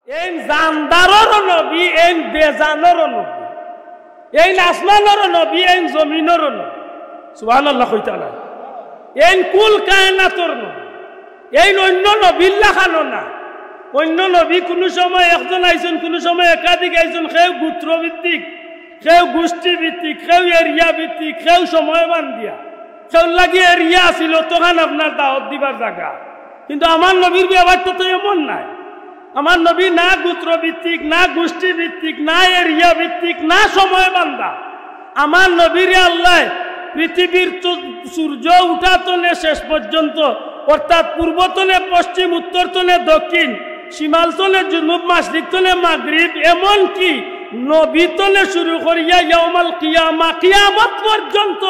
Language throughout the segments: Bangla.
এই জানদারও নবী, এই বেজানরও নবী, এই আসমানেরও নবী, এই জমিনেরও নবী। সুবহানাল্লাহ কইতা না। এই কুল কায়নাতর নবী, এই অন্য নবীর লেখানো না। অন্য নবী কোনো সময় একজন আইছেন, কোনো সময় একাধিক আইছেন। সেও গোত্র ভিত্তিক, সেও গোষ্ঠী ভিত্তিক, সেও এরিয়া ভিত্তিক, সেও সময় বান্ধিয়া, সেও লাগি এরিয়া আসিল তখন আপনার দাওয়াত দিবার জায়গা। কিন্তু আমার নবীর ব্যবহারটা তো এমন নাই। আমার নবী না গোত্র ভিত্তিক, না গোষ্ঠী ভিত্তিক, না এরিয়া ভিত্তিক, না সময় বান্ধা। আমার নবীর আল্লাহ পৃথিবীর সূর্য উঠাতনে শেষ পর্যন্ত, অর্থাৎ পূর্বতনে পশ্চিম, উত্তরতনে দক্ষিণ, সীমালতনে জুনুব, মাশরিকতনে মাগরিব, এমন কি নবীতনে শুরু করিয়া ইয়াউমাল কিয়ামা, কিয়ামত পর্যন্ত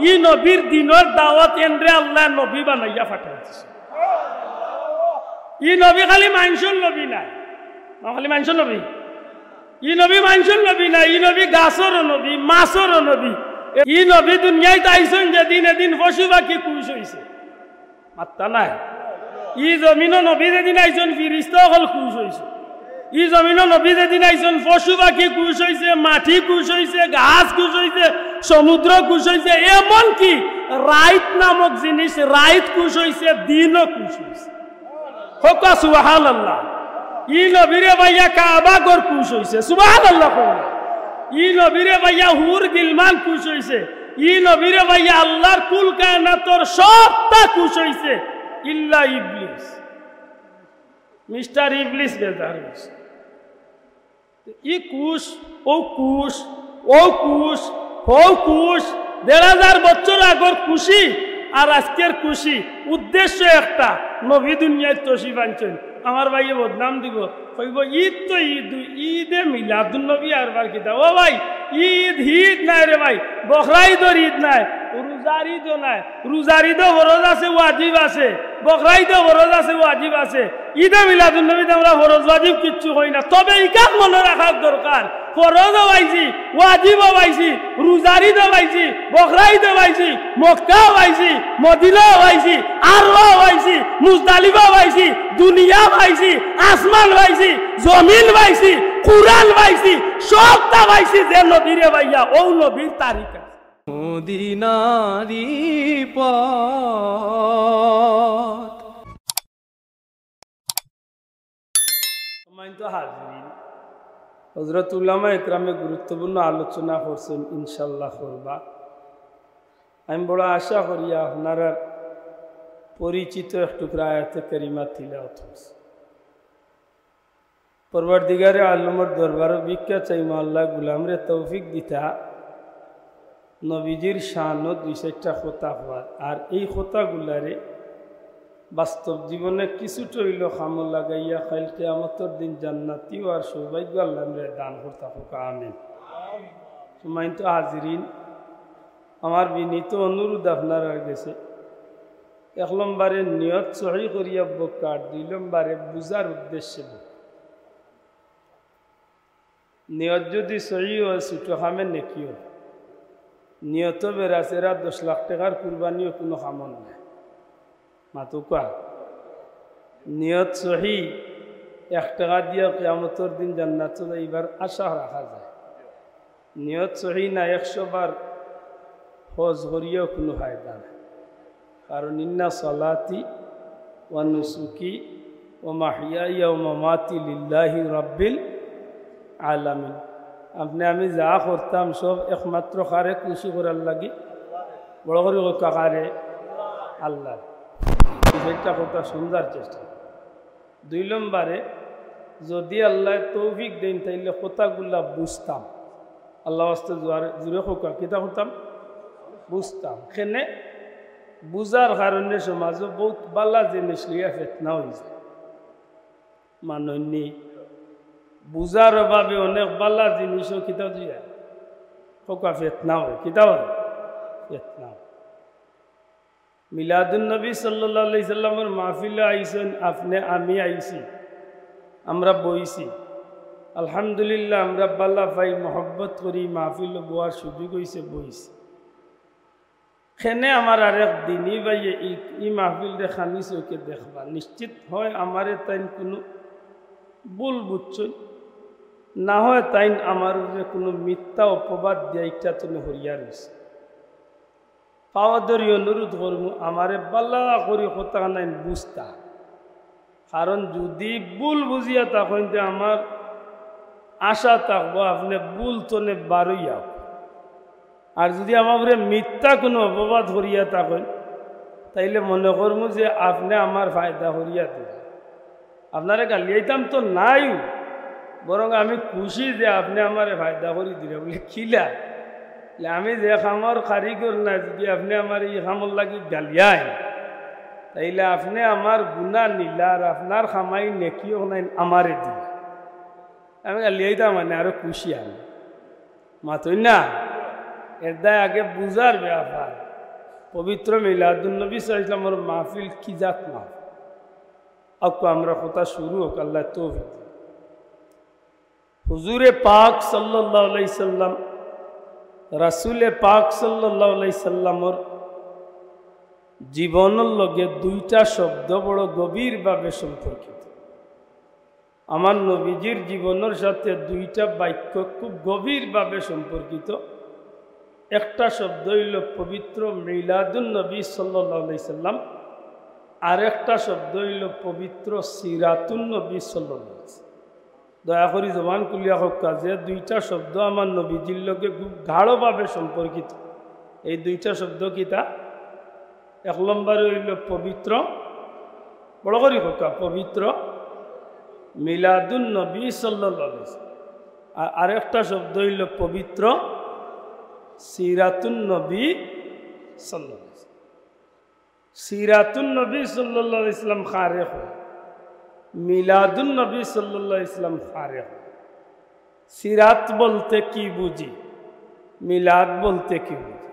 ই নবীর দিনের দাওয়াত এন্ডে আল্লাহ নবী বানাইয়া পাঠাইছে। ই নবী খালি মানুষের নবী নাই, খালি মানুষের নবী। ই নবী মানুষের নবী নাই, ই নবী গাছেরও নবী, মাছেরও নবী। ই নবী দুনিয়ায় আইছেন যেদিন, এদিন পশু পাখি খুশ হয়েছে, মাত্তা নাই। ই জমিন নবী যেদিন আইছেন ফিরিস্তা সকল খুশ হয়েছে। ই জমিন নবী যেদিন আইছেন পশু পাখি খুশ হয়েছে, মাটি খুশ হয়েছে, গাছ খুশ হয়েছে, সমুদ্র খুশ হয়েছে। এমন কি রাইত নামক জিনিস, রাইত খুশ হয়েছে, দিনও খুশ হয়েছে। হোকা সুবহানাল্লাহ। ই নবীরে ভাইয়া কাবা ঘর খুশ হয়েছে, সুবহানাল্লাহ। ই নবীরে ভাইয়া হুর গিলমান খুশ হয়েছে। ই নবীরে ভাইয়া আল্লাহর কুল কায়নাতর সবটা খুশ হয়েছে, ইল্লা ইবলিস। মিস্টার ইবলিস বেজার হয়েছে। ই কুশ, ও কুশ, ও কুশ, ও কুশ, ১,৫০০ বছর আগর খুশি আর আজকের খুশি উদ্দেশ্য একটা, নবী দুনিয়ায় তশরিফ আনছেন। আমার ভাইয়ে বদনাম দিব, কইব ঈদ তো ঈদ, ঈদে মিলাদুন নবী আর বার কিতা। ও ভাই, ঈদ ঈদ নাই রে ভাই, বকরা ঈদর ঈদ নাই, রোজার ঈদও নাই। রোজার ঈদও ফরজ আছে, ওয়াজিব আছে। বকরা ঈদও ফরজ আছে, ওয়াজিব আছে। ঈদে মিলাদুন নবীতে আমরা ফরজ ওয়াজিব কিচ্ছু হই না। তবে ইকাক মনে রাখার দরকার, ফরজও পাইছি, ওয়াজিবও পাইছি, রোজার ঈদও পাইছি, বকরা ঈদও পাইছি, মক্কাও পাইছি, মদিনাও পাইছি, আরও পাইছি, মুজদালিফাও পাইছি, দুনিয়া পাইছি, আসমান পাইছি, জমিন পাইছি, কুরআন পাইছি, সবটা পাইছি। যে নবীরে ভাইয়া ও নবীর তারিখ আছে। মদিনারি পথ। সম্মানিত হাজিরিন, হযরত উলামা ইকরামে গুরুত্বপূর্ণ আলোচনা করছেন, ইনশাআল্লাহ করবা। আমি বড় আশা করি আপনারা পরিচিত একটু আয়াতে কারিমা তিলাওয়াত করছেন। পরবর্তীগারে আলমের দরবার ভিক্ষা চাইমা আল্লাহ গুলামরে তৌফিক দিতা নবীজির শানও ২-৪টা কথা হওয়ার, আর এই কথাগুলারে বাস্তব জীবনে কিছুটা হইল খামল লাগাইয়া খাইল কিয়ামতের দিন জান্নাতিও আর সৌভাগ্য আল্লাহ দান করতা হোক, আমিন। সম্মানিত হাজিরিন, আমার বিনীত অনুরোধ আপনার গেছে, ১ নম্বরে নিয়ত সহি করিয়া বকার, ২ নম্বরে বুঝার উদ্দেশ্যে বক। নিয়ত যদি সহি হয় ছোটো খামে নেকিও, নিয়ত বেড়াচেরা ১০ লাখ টাকার কুরবানিও কোনো খামন নাই। মাতো কোয়া নিয়ত সহি, ১ টাকা দিয়া কিয়ামতের দিন জান্নাত এইবার আশা রাখা যায়। নিয়ত সহি না ১০০ বার হজ করিয়াও কোনো ফায়দা নাই। কারণ ইন্না সলাতি ওয়া নুসুকি ওয়া মাহইয়ায়া ওয়া মামাতি লিল্লাহি রাব্বিল আলামিন। আপনি আমি যা করতাম সব একমাত্র কারে খুশি করার লাগি, বড় করে কাকারে আল্লাহ। একটা কথা সমঝার চেষ্টা। ২ নম্বরে যদি আল্লাহ তৌফিক দেন তাইলে কথাগুলা বুঝতাম, আল্লাহ আস্তে জুড়ে হোকা কিতা হতাম বুঝতাম। সেনে বুঝার কারণে সমাজে বহুত বালা জিনিস লিয়া ফেতনা হয়ে যায়। মাননি বুঝার অভাবে অনেক বালা জিনিসও কিতা দিয়া হোকা ফেতনা হয়, কিতা হয় ফেতনা। মিলাদুন নবী সাল্লাল্লাহু আলাইহি সাল্লামের মাহফিলে আইছেন আপনি, আমি আইছি, আমরা বইছি, আলহামদুলিল্লাহ আমরা বাল্লা ভাই মহব্বত করি, মাহফিলে বোয়ার সুযোগ হয়েছে, বইছি। সেনে আমার আরেক দিনই ভাইয়ে ই মাহফিল দেখানি চৌকে দেখবা, নিশ্চিত হয় আমারে তাই কোনো ভুল বুঝছই না হয় তাই আমার কোনো মিথ্যা অপবাদ দিয়ে ইচ্ছা তুমি হরিয়া রয়েছে পাওয়া ধরি অনুরোধ করব আমারে বাল্লা করি কথা নাই বুঝতা কারণ যদি ভুল বুঝিয়া তখন আমার আশা থাকবো আপনি ভুল তনে বারইয়া আর যদি আমার মিথ্যা কোনো অপবাদ করিয়া থাকেন তাইলে মনে করবো যে আপনি আমার ফায়দা করিয়া দেবেন আপনারে গালিয়াইতাম তো নাই বরং আমি খুশি যে আপনি আমার ফায়দা করি দিলে বলে খিলা আমি যে খামর কারিগর না যদি আপনি আমার এই খামর লাগি গালিয়াই তাইলে আপনি আমার গুণা নিলা আর আপনার খামাই নেকিও নাই আমারে দিলা আমি গালিয়াইতাম মানে আরো খুশি আমি মাতই না এর দায় আগে বুঝার ব্যাপার পবিত্র মিলাদুন্নবী সাল্লাল্লাহু আলাইহি ওয়াসাল্লামের মাহফিল কি জাত মাহফিল आपको আমরা কথা শুরু হোক আল্লাহ তৌফিক হুজুরে পাক সাল্লাল্লাহু আলাইহি সাল্লাম রাসূলে পাক সাল্লাল্লাহু আলাইহি সাল্লামর জীবনের লগে দুইটা শব্দ বড় গভীরভাবে সম্পর্কিত আমার নবীজির জীবনের সাথে দুইটা বাক্য খুব গভীরভাবে সম্পর্কিত একটা শব্দ হইল পবিত্র মিলাদুন নবী সাল্লাল্লাহু আলাইহি সাল্লাম আর একটা শব্দ হইল পবিত্র সিরাতুন নবী সাল্লাল্লাহু আলাইহি সাল্লাম দয়া করে জবান খুলিয়া হোক কাজে দুইটা শব্দ আমার নবীজির লগে খুব গাঢ়ভাবে সম্পর্কিত এই দুইটা শব্দ কিতা এক নম্বর হইল পবিত্র বড় করে হোক পবিত্র মিলাদুন নবী সাল্লাল্লাহু আলাইহি সাল্লাম আর আরেকটা শব্দ হইল পবিত্র সিরাতুন নবী সাল্লাল্লাহু আলাইহি সাল্লাম সিরাতুন নবী সাল্লাল্লাহু আলাইহি সাল্লাম খারে হয় মিলাদুন নবী সাল্লাল্লাহু আলাইহি সাল্লাম খারে হয় সিরাত বলতে কি বুঝি মিলাদ বলতে কি বুঝি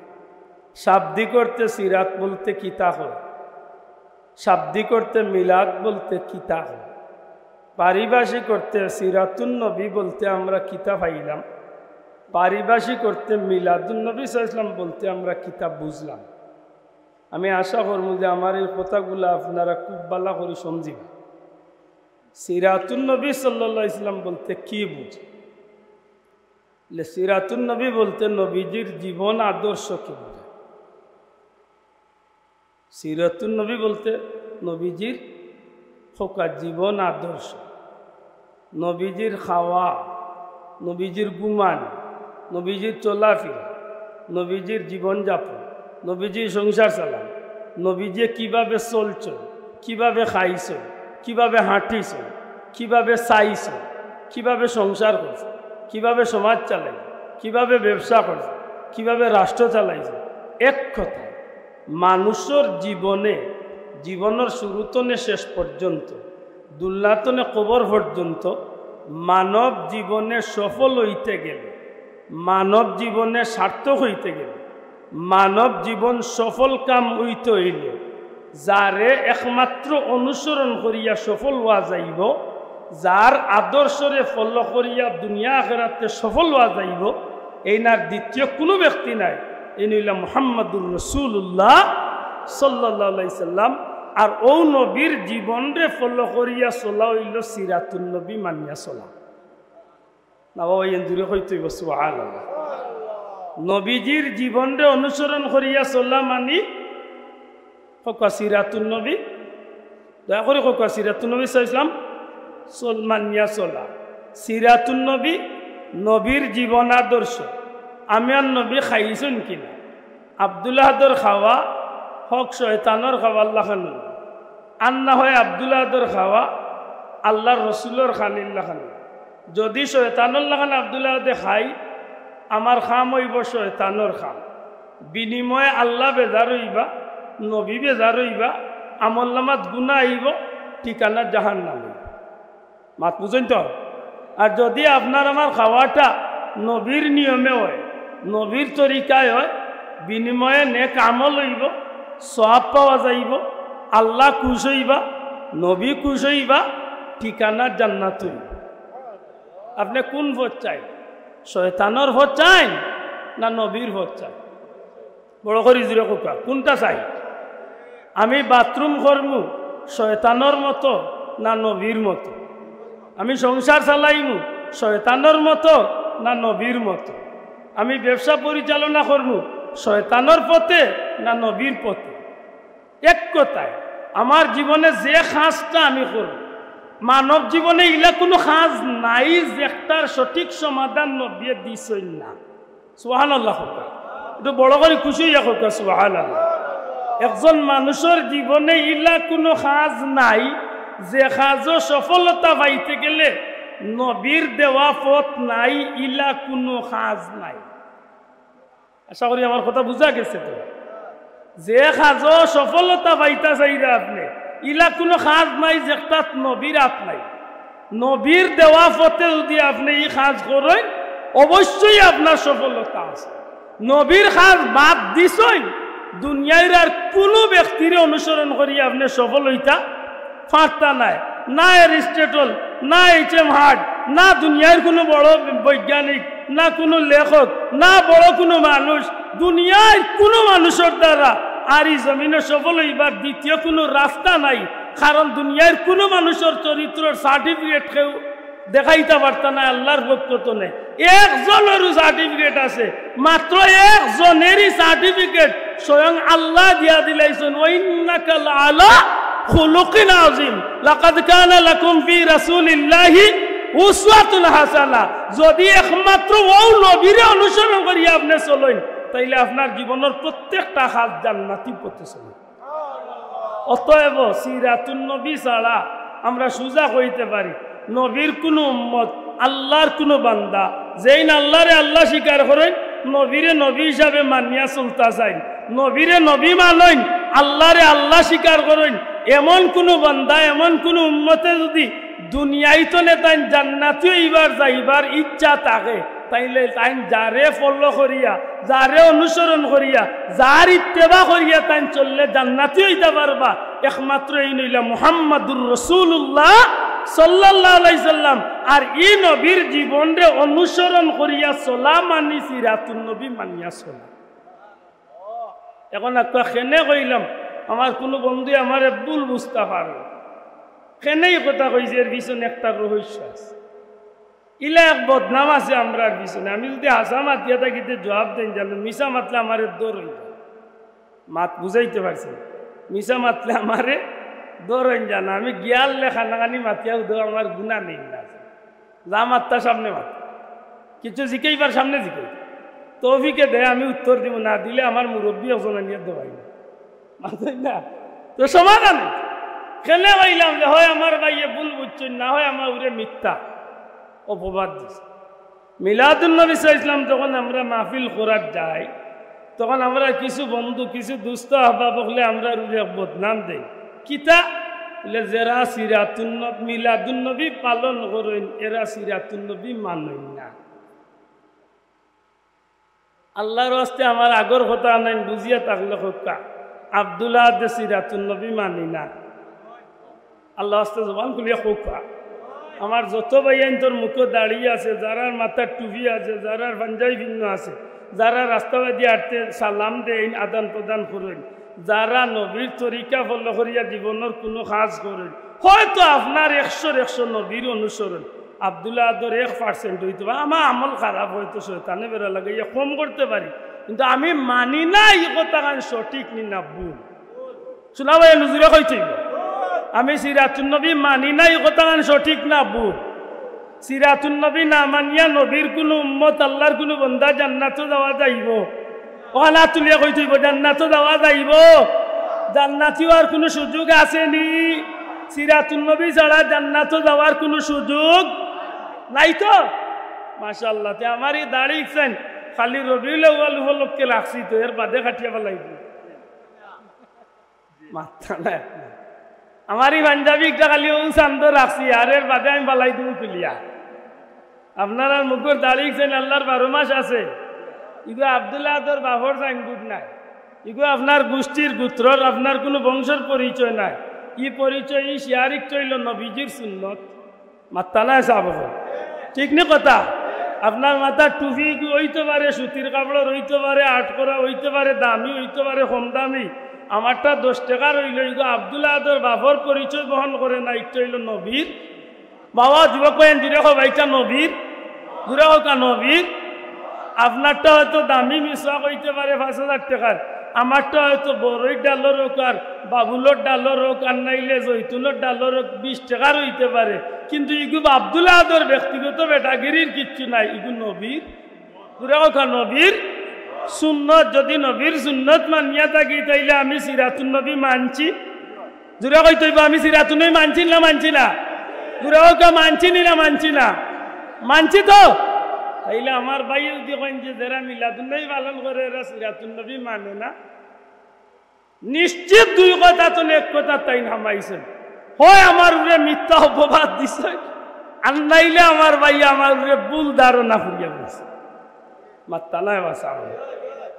শাব্দিক অর্থে সিরাত বলতে কিতা হয় শাব্দিক অর্থে মিলাদ বলতে কিতা হয় পারিভাষিক অর্থে সিরাতুন নবী বলতে আমরা কিতা পাইলাম পারিভাষিক অর্থে মিলাদুন নবী সাল্লাল্লাহু আলাইহি সাল্লাম বলতে আমরা কিতা বুঝলাম আমি আশা করব যে আমার এই কথাগুলো আপনারা খুব ভালো করে সমঝিবেন সিরাতুন নবী সাল্লাল্লাহু আলাইহি সাল্লাম বলতে কি বুঝি সিরাতুন নবী বলতে নবীজির জীবন আদর্শকে বোঝায় সিরাতুন নবী বলতে নবীজির ফোকা জীবন আদর্শ নবীজির খাওয়া নবীজির গুমান নবীজির চলাফেরা নবীজির জীবনযাপন নবীজির সংসার চালান নবীজি কিভাবে চলছ কিভাবে খাইছ কিভাবে হাঁটিছ কিভাবে চাইছ কিভাবে সংসার করছ কিভাবে সমাজ চালাই কিভাবে ব্যবসা করছে কিভাবে রাষ্ট্র চালাইছে এক কথা মানুষের জীবনে জীবনের শুরুতনে শেষ পর্যন্ত দুল্লাতনে কবর পর্যন্ত মানব জীবনে সফল হইতে গেলে মানব জীবনে সার্থক হইতে গেলে মানব জীবন সফল কাম হইতে হইলে যারে একমাত্র অনুসরণ করিয়া সফল হওয়া যাইব যার আদর্শরে ফলো করিয়া দুনিয়া আখিরাতে সফল হওয়া যাইব এই নার দ্বিতীয় কোনো ব্যক্তি নাই এই নইলা মুহাম্মাদুর রাসূলুল্লাহ সাল্লাল্লাহু আলাইহি সাল্লাম আর ও নবীর জীবনরে ফলো করিয়া চলা হইল সিরাতুন নবী মানিয়া চলা না বাবা এন্দুরে হইতে সুবহানাল্লাহ নবীজির জীবনরে অনুসরণ করিয়া চলা মানি কোকা সিরাতুন নবী দয়া করে কোকা সিরাতুন নবী সাল্লাল্লাহু মানিয়া চলা সিরাতুন নবী নবীর জীবন আদর্শ আমি আর নবী খাইছেন কিনা আব্দুল্লাহর খাওয়া হক শয়তানোর খাওয়া আল্লাহ খান আর না হয় আব্দুল্লাহর খাওয়া আল্লাহর রসুলোর খানিল্লা খান যদি শয়তানুল্লাহ খান আব্দুল্লাহদে খাই আমার খাম হইব শয়তানোর খাম বিনিময়ে আল্লাহ বেজার হইবা নবী বেজার হইবা আমল্লামাত গুণা আইব ঠিকানা জাহান্নাম হইব মাত বুঝেন তো আর যদি আপনার আমার খাওয়াটা নবীর নিয়মে হয় নবীর তরিকায় হয় বিনিময়ে নেক আমল হইব সওয়াব পাওয়া যাইব আল্লাহ খুশ হইবা নবী খুশ হইবা ঠিকানা জান্নাত হইব আপনি কোন ভোট চাই শয়তানোর ভোট চাই না নবীর ভোট চাই বড় করে জুড়ে কোকা কোনটা চাই আমি বাথরুম করমু শয়তানোর মতো না নবীর মতো আমি সংসার চালাইমু শয়তানোর মতো না নবীর মতো? আমি ব্যবসা পরিচালনা করবো শয়তানোর পথে না নবীর পথে? এক কথায় আমার জীবনে যে কাজটা আমি করব, মানব জীবনে ইলা কোনো কাজ নাই যেটার সঠিক সমাধান নবী দিছেন না। সুবহানাল্লাহ, একটু বড় করে খুশি হইয়া হোক সুবহানাল্লাহ। একজন মানুষের জীবনে ইলা কোনো কাজ নাই যে কাজও সফলতা পাইতে গেলে নবীর দেওয়া পথ নাই, ইলা কোনো কাজ নাই। আশা করি আমার কথা বুঝা গেছে। তো যে কাজও সফলতা পাইতা চাইরা আপনি, ইলা কোনো কাজ নাই যেটা নবীর হাত নাই। নবীর দেওয়া পথে যদি আপনি এই কাজ করেন অবশ্যই আপনার সফলতা আছে। নবীর কাজ বাদ দিছই দুনিয়ার আর কোনো ব্যক্তির অনুসরণ করি আপনি সফল হইতা পারতা নাই। না এরিস্টটল, না এইচ.এম. হার্ট, না দুনিয়ার কোনো বড় বৈজ্ঞানিক, না কোনো লেখক, না বড় কোনো মানুষ, দুনিয়ার কোনো মানুষের দ্বারা আর এই জমিনে সফল হইবার দ্বিতীয় কোনো রাস্তা নাই। কারণ দুনিয়ার কোনো মানুষের চরিত্রের সার্টিফিকেট কেউ দেখাইতে পারত না, আল্লাহর পক্ষ তো নেই। একজনেরও সার্টিফিকেট আছে, মাত্র একজনেরই সার্টিফিকেট স্বয়ং আল্লাহ দিয়া দিলাইছেন, ওয়াইন্নাকা লাআলা খুলুকিন আযীম, লাকাদ কানা লাকুম ফি রাসূলিল্লাহি উসওয়াতুন হাসানা। যদি একমাত্র ওই নবীর অনুসরণ করি আপনি চলেন, তাইলে আপনার জীবনের প্রত্যেকটা কাজ জান্নাতি পথে চলে। অতএব সিরাতুন নবী ছাড়া আমরা সুজা কইতে পারি নবীর কোনো উম্মত, আল্লাহর কোনো বান্দা যেই না আল্লাহরে আল্লাহ স্বীকার করেন, নবীরে নবী হিসাবে মানিয়া চলতা চাই, নবীরে নবী মানেন, আল্লাহরে আল্লাহ স্বীকার করেন, এমন কোনো বান্দা, এমন কোনো উম্মতে যদি দুনিয়ায় তো নেতাই জান্নাতিও এইবার যাইবার ইচ্ছা থাকে, তাইলে তাই যারে ফলো করিয়া, যারে অনুসরণ করিয়া, যার ইত্তেবা করিয়া তাই চললে জান্নাতি হইতে পারবা। একমাত্র এই নইলা মুহাম্মাদুর রাসূলুল্লাহ সাল্লাল্লাহু আলাইহি সাল্লাম। আর এই নবীর জীবনরে অনুসরণ করিয়া চলা মানি সিরাতুন নবী মানিয়া চলা। এখন একটা খেনে কইলাম, আমার কোনো বন্ধু আমার ভুল বুঝতে পারে, খেনেই কথা কইছে, এর পিছনে একটা রহস্য আছে, ইলা এক বদনাম আছে আমরার পিছনে। আমি যদি হাসা মাতিয়া থাকিতে জবাব দেন জানো, মিশা মাতলে আমার দৌড় হইল, মাত বুঝাইতে পারছি, মিশা মাতলে আমারে দৌড় হইন জানা। আমি গিয়াল লেখা নাগানি মাতিয়াও দো, আমার গুণা নেই না, যা মাত্তা সামনে মাত, কিছু জিকেইবার সামনে জিকে তৌফিকে দেয়, আমি উত্তর দিব, না দিলে আমার মুরব্বী ওজন নিয়ে দেওয়াই না, মাথাই না তো সমাধান। খেলে পাইলাম যে হয় আমার ভাইয়ে ভুল বুঝছেন, না হয় আমার উরে মিথ্যা অপবাদ দিছে। মিলাদুন নবী সাল্লাল্লাহু আলাইহি ওয়াসাল্লাম যখন আমরা মাহফিল করার যাই, তখন আমরা কিছু বন্ধু, কিছু দুস্থ আহবাব হলে আমরা উরে বদনাম দেই। কিতা বলে, যারা সিরাতুন নবী, মিলাদুন নবী পালন করেন, এরা সিরাতুন নবী মানেন না। আল্লাহর রাস্তে আমার আগর কথা নাই, বুঝিয়া থাকলে হোকা আব্দুল্লাহ দে সিরাতুন নবী মানি না। আল্লাহ রাস্তে জবান খুলিয়া হোকা। আমার যত ভাইয়ান তোর মুখে দাঁড়িয়ে আছে, যারার মাথার টুপি আছে, যারার পাঞ্জাবি ভিন্ন আছে, যারা রাস্তাবাদী আটতে সালাম দেন, আদান প্রদান করেন, যারা নবীর তরিকা ফলো করিয়া জীবনের কোনো কাজ করেন, হয়তো আপনার 100 নবীর অনুসরণ, আব্দুল্লাহ আদর 1% হইতে পারে, আমার আমল খারাপ হয়তো শয়তানে বেড়া লাগে, কম করতে পারি, কিন্তু আমি মানি না এই কথা সঠিক নি না ভুল। শোনা ভাই নজরে কইতে আমি সিরাতুন নবী মানি না এই কথা সঠিক না ভুল। সিরাতুন নবী না মানিয়া নবীর কোনো উম্মত, আল্লাহর কোনো বন্দা জান্নাতে যাওয়া যাইব? ওখানে তুলিয়া কই থইব জান্নাতে যাওয়া যাইব? জান্নাতি হওয়ার কোনো সুযোগ আসেনি? সিরাতুন নবী ছাড়া জান্নাতে যাওয়ার কোনো সুযোগ নাই তো। মাশাআল্লাহ, তে আমারই দাঁড়িয়েছেন খালি রবিউল আউয়াল উপলক্ষে রাখছি, তো এর বাদে কাটিয়া ফেলাই মাথা না। আমারই পাঞ্জাবি একটা খালি চান্দ রাখছি, আর এর বাদে আমি পালাই দিব খুলিয়া। আপনারা মুখের দাঁড়িয়েছেন, আল্লাহর 12 মাস আছে। ইগো আব্দুল্লাহ আদর বাফর সাইনবোর্ড নাই, ইগো আপনার গোষ্ঠীর গোত্রর আপনার কোনো বংশের পরিচয় নাই। ই পরিচয়, ই শিয়ারিক চইল নবীজির সুন্নত। মাত্তা নাই চাব, ঠিক নি কথা? আপনার মাথার টুপি হইতে পারে সুতির কাপড়ের, হইতে পারে আট করা, হইতে পারে দামি, হইতে পারে কম দামি। আমারটা 10 টাকার হইল, ইগো আব্দুল্লাহ আদর বাফর পরিচয় বহন করে না, একটা হইল নবীর বাবা যুবক কয়েন জুড়ে হোক ভাইটা নবীর জুড়ে হোক নবীর। আপনারটা হয়তো দামি মিশা হইতে পারে 5,000 টাকার, আমারটা হয়তো বড়ই ডালের হোক আর বাবুলোর ডালের হোক আর নাইলে জৈতুনের ডালের হোক 20 টাকার হইতে পারে, কিন্তু ইগুব আব্দুল্লাহ আদর ব্যক্তিগত বেটাগিরির কিচ্ছু নাই, ইগু নবীর জুড়ে হোক নবীর সুন্নত। যদি নবীর সুন্নত মানিয়া থাকি তাইলে আমি সিরাতুন নবী মানছি। জুড়ে কই তৈব আমি সিরাতুন নবী মানছি না মানছি না? জুড়ে হোক মানছি না মানছি না? মানছি তো। তাইলে আমার ভাই যদি কইন যে যারা মিলাদুন নবী পালন করে এরা সিরাতুন নবী মানে না, নিশ্চিত দুই কথা তো এক কথা তাই নামাইছেন। হয় আমার উপরে মিথ্যা অপবাদ দিছে, আর নাইলে আমার ভাই আমার উপরে ভুল ধারণা করিয়া বলছে। মাত্তা নাই বাসা,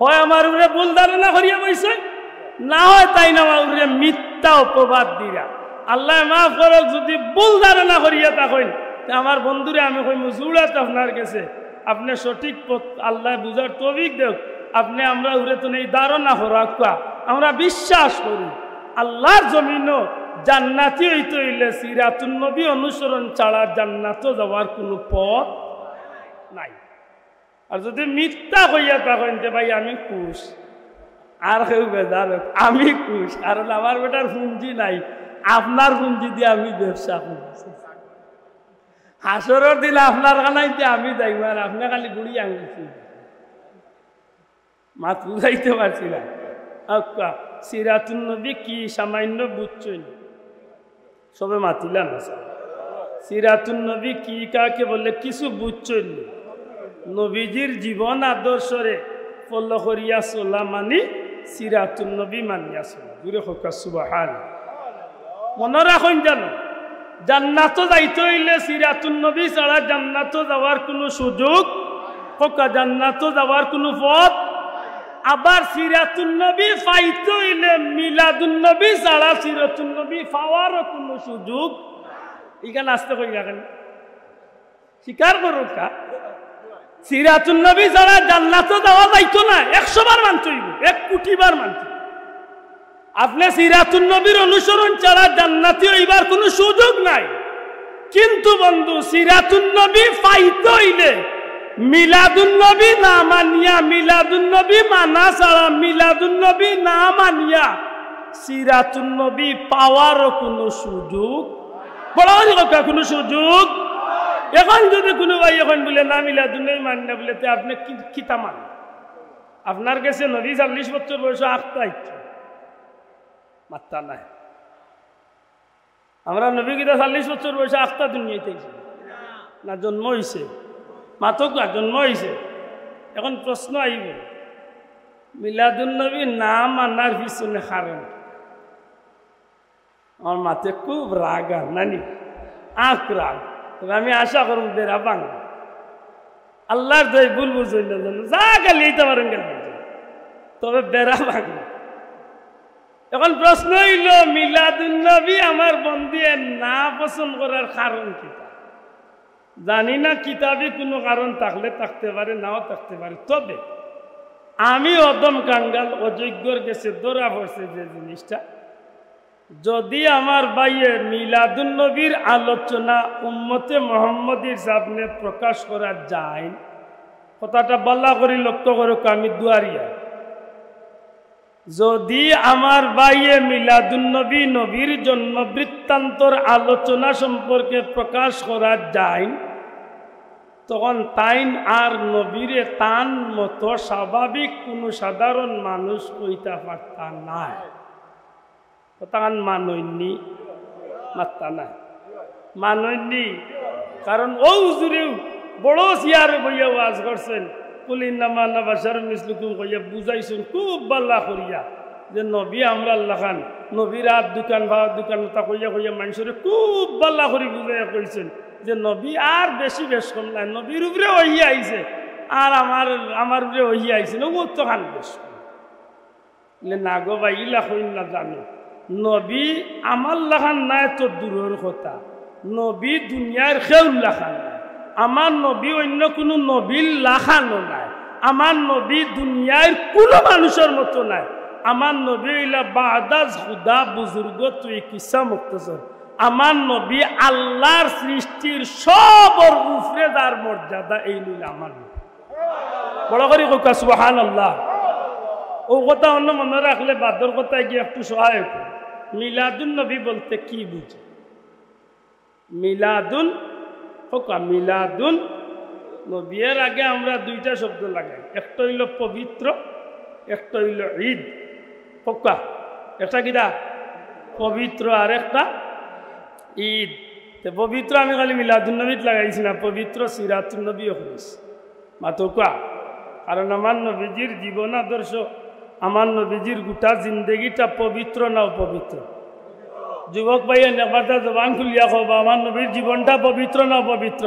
হয় আমার উপরে ভুল ধারণা করিয়া বলছে, না হয় তাই না আমার উপরে মিথ্যা অপবাদ দিরা। আল্লাহ মাফ করো যদি ভুল ধারণা করিয়া থাকেন, আমার বন্ধুরে আমি কই জুড়াত আপনার কাছে, আপনি সঠিক পথ আল্লাহ বুঝার তৌফিক দেখ। আপনি আমরা উড়ে তো নেই ধারণা হরাকা, আমরা বিশ্বাস করি আল্লাহর জমিনও জান্নাতি হইতে হইলে সিরাতুন নবী অনুসরণ ছাড়া জান্নাতও যাওয়ার কোনো পথ নাই। আর যদি মিথ্যা কইয়া থাকেন যে ভাই আমি খুশ, আর কেউ বেজার আমি খুশ, কারণ আমার বেটার পুঁজি নাই, আপনার পুঁজি দিয়ে আমি ব্যবসা করছি, হাসরের দিন আপনার কানাইতে আমি যাইব, আর আপনি খালি বুড়ি আঙুছি মাত বুঝাইতে পারছি না। সিরাতুন নবী কি সামান্য বুঝছেন? সবে মাতিলা না সিরাতুন নবী কি কাকে বলে কিছু বুঝছেন? নবীজির জীবন আদর্শরে ফলো করিয়া চলা মানি সিরাতুন নবী মানিয়া চলা। দূরে হোক সুবহানাল্লাহ। মনে রাখুন জানো, জান্নাত যাইতে হইলে সিরাতুন নবী ছাড়া জান্নাত যাওয়ার কোনো সুযোগ, জান্নাত যাওয়ার কোনো পথ। আবার সিরাতুন নবী পাইতে হইলে মিলাদুন নবী ছাড়া সিরাতুন নবী পাওয়ারও কোনো সুযোগ। এখানে আসতে কই রাখেন, স্বীকার করুক সিরাতুন নবী ছাড়া জান্নাত যাওয়া যাইতো না। 100 বার মানতে হইব, 1 কোটি বার মানতে। আপনি সিরাতুন নবীর অনুসরণ ছাড়া জান্নাতি হইবার কোনো সুযোগ নাই। কিন্তু বন্ধু সিরাতুন নবী পাইতে হইলে মিলাদুন নবী না মানিয়া, মিলাদুন নবী মানা ছাড়া মিলাদুন নবী না মানিয়া সিরাতুন নবী পাওয়ারও কোনো সুযোগ, বড় কোনো সুযোগ। এখন যদি কোনো ভাই এখন বলে না মিলাদুন নবী মানি না বলে, আপনি কিতা মান? আপনার কাছে নবী 40 বছর বয়স আখতা ইচ্ছা মাত্তা নাই। আমরা নবী গীতা 40 বছর বয়সে আখতা দুনিয়াতে না জন্ম হয়েছে, মাতক না জন্ম হয়েছে। এখন প্রশ্ন আইব, মিলাদুন নবী না মানার পিছনে কারণ? আমার মাতে খুব রাগ আর নানি আখ রাগ। তবে আমি আশা করব বেড়া বাং আল্লাহর দয় ভুল বুঝই না জানো, যা গালি এইতে পারেন গেল, তবে বেড়া বাং। এখন প্রশ্ন হইল মিলাদুন নবী আমার বন্ধুয়ে না পছন্দ করার কারণ কি? জানি না, কিতাবে কোনো কারণ থাকলে থাকতে পারে, নাও থাকতে পারে। তবে আমি অদম কাঙ্গাল অযোগ্যর কাছে ধরা পড়ছে যে জিনিসটা, যদি আমার ভাইয়ে মিলাদুন নবীর আলোচনা উম্মতে মুহাম্মদীর সামনে প্রকাশ করা যায়, কথাটা বলা করি লক্ষ্য করুক, আমি দুয়ারিয়া, যদি আমার ভাইয়ে মিলাদুন নবী নবীর জন্ম বৃত্তান্তর আলোচনা সম্পর্কে প্রকাশ করা যায়, তখন তাইন আর নবীরে তান মতো স্বাভাবিক কোনো সাধারণ মানুষ কইতা পারতা না। তান মানইনি, মাত্তা না মানইনি। কারণ ও হুজুরেও বড় সিয়ারে বইয়া ওয়াজ করছেন, কুলিন্নামা আনা বাশারুন মিসলুকুম কইয়া বুঝাইছেন খুব বাল্লা করিয়া যে নবী আমরা আল্লাহ খান, নবীর আর দোকান ভাড়ার দোকান তা কইয়া কইয়া মানুষের খুব বাল্লা করি বুঝাইয়া কইছেন যে নবী আর বেশি বেশ কম নাই, নবীর উপরে ওই আইছে আর আমার উপরে ওই আইছে না, ও তো খান বেশ না গো ভাই, ইলা কইন না জানো, নবী আমার লাখান নাই তো দূরের কথা, নবী দুনিয়ার খেউ লাখান নাই, আমার নবী অন্য কোনো নবীর লাখানো নাই, আমার নবী দুনিয়ার কোনো মানুষের মতো নাই, আমার নবী ইলা বাদাজ খুদা বুজুর্গ তুই কিসা মুক্তসর, আমার নবী আল্লাহর সৃষ্টির সবর উপরে তার মর্যাদা এই নিল আমার নবী। বড় করে কোকা সুবহানাল্লাহ। ও কথা অন্য মনে রাখলে বাদর কথায় গিয়ে একটু সহায়ক। মিলাদুন নবী বলতে কি বুঝে? মিলাদুন কোকা মিলাদুন নবীর আগে আমরা দুইটা শব্দ লাগাই, একটা হইল পবিত্র, একটা হইল ঈদ। কোকা একটা কিটা পবিত্র আর একটা ঈদ। পবিত্র আমি খালি মিলাদুন নবীত লাগাইছি না, পবিত্র সিরাতুন নবীও করেছি মাতোকা। কারণ আমার নবীজির জীবন আদর্শ, আমার নবীজির গোটা জিন্দগিটা পবিত্র না অপবিত্র? যুবক ভাইয়া নেবারটা জবান খুলিয়া কবা, আমার নবীর জীবনটা পবিত্র না অপবিত্র?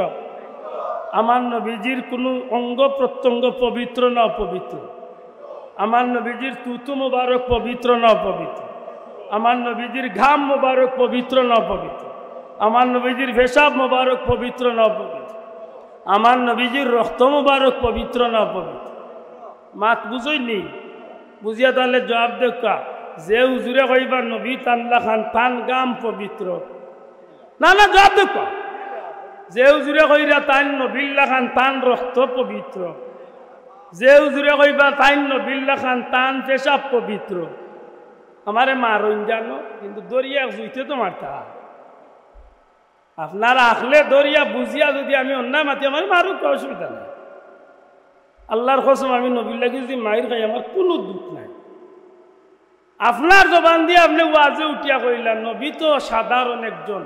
আমার নবীজির কোনো অঙ্গ প্রত্যঙ্গ পবিত্র না অপবিত্র? আমার নবীজির তুতু মোবারক পবিত্র না অপবিত্র? আমার নবীজির ঘাম মোবারক পবিত্র না অপবিত্র? আমার নবীজির পেশাব মোবারক পবিত্র না অপবিত্র? আমার নবীজির রক্ত মোবারক পবিত্র না অপবিত্র? মাত বুঝইনি? বুঝিয়া তাহলে জবাব দেখা, যে হুজুরে কইবা নবী তানলা খান তান গাম পবিত্র, না না জবাব দেখা। যে হুজুরে কইরা তান নবিল্লা খান তান রক্ত পবিত্র, যে হুজুরে কইবা তান নবিল্লা খান তান পেশাব পবিত্র, আমারে মারইন জানো, কিন্তু দরিয়া বুঝতে তো মারতা। আপনারা আখলে দরিয়া বুঝিয়া যদি আমি অন্যায় মাতি আমার মারুক, অসুবিধা নেই। আল্লাহর কসম আমি নবিল্লাকে যদি মাইর খাই আমার কোনো দুঃখ নাই। আপনার জবান দিয়ে আপনি ওয়াজে উঠিয়া কইলেন নবী তো সাধারণ একজন,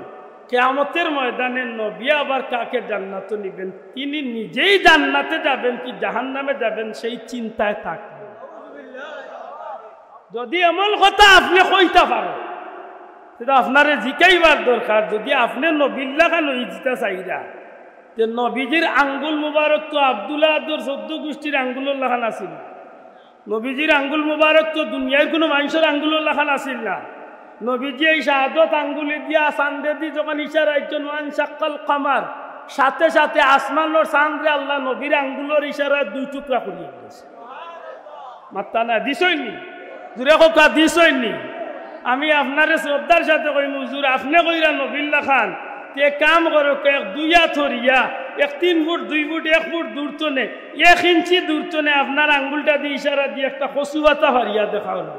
কিয়ামতের ময়দানে নবী আবার কাকে জান্নাতে নিবেন, তিনি নিজেই জান্নাতে যাবেন কি জাহান্নামে যাবেন সেই চিন্তায় থাকবেন। যদি এমন কথা আপনি কইতে পারেন সেটা আপনারে জিকাইবার দরকার। যদি আপনি নবিল্লা খান ইজতা চাইরা, যে নবীজির আঙ্গুল মুবারক তো আব্দুল্লাহ 14 গোষ্ঠীর আঙ্গুলের লেখান আসিল না, নবীজির আঙ্গুল মুবারক তো দুনিয়ার কোনো মানুষের আঙ্গুলের লেখান আসিল না। নবীজি এই শাহাদত আঙ্গুলি দিয়া চান্দে দি যখন ইশারা একজন ওয়ান শাক্কাল কামার, সাথে সাথে আসমানোর চাঁদরে আল্লাহ নবীর আঙ্গুলের ইশারায় 2 টুকরা করিয়ে দিয়েছে। মাত্তা না দিছইনি? জুড়ে কথা দিছইনি? আমি আপনারে শ্রদ্ধার সাথে কই হুজুর আপনি কইরা নবিল্লা খান তে কাম করো, 2 হাত হরিয়া 3 ফুট 2 ফুট 1 ফুট দূরতনে 1 ইঞ্চি দূরতনে আপনার আঙ্গুলটা দিয়ে ইশারা দিয়ে একটা কচুবাতা হারিয়া দেখা হল,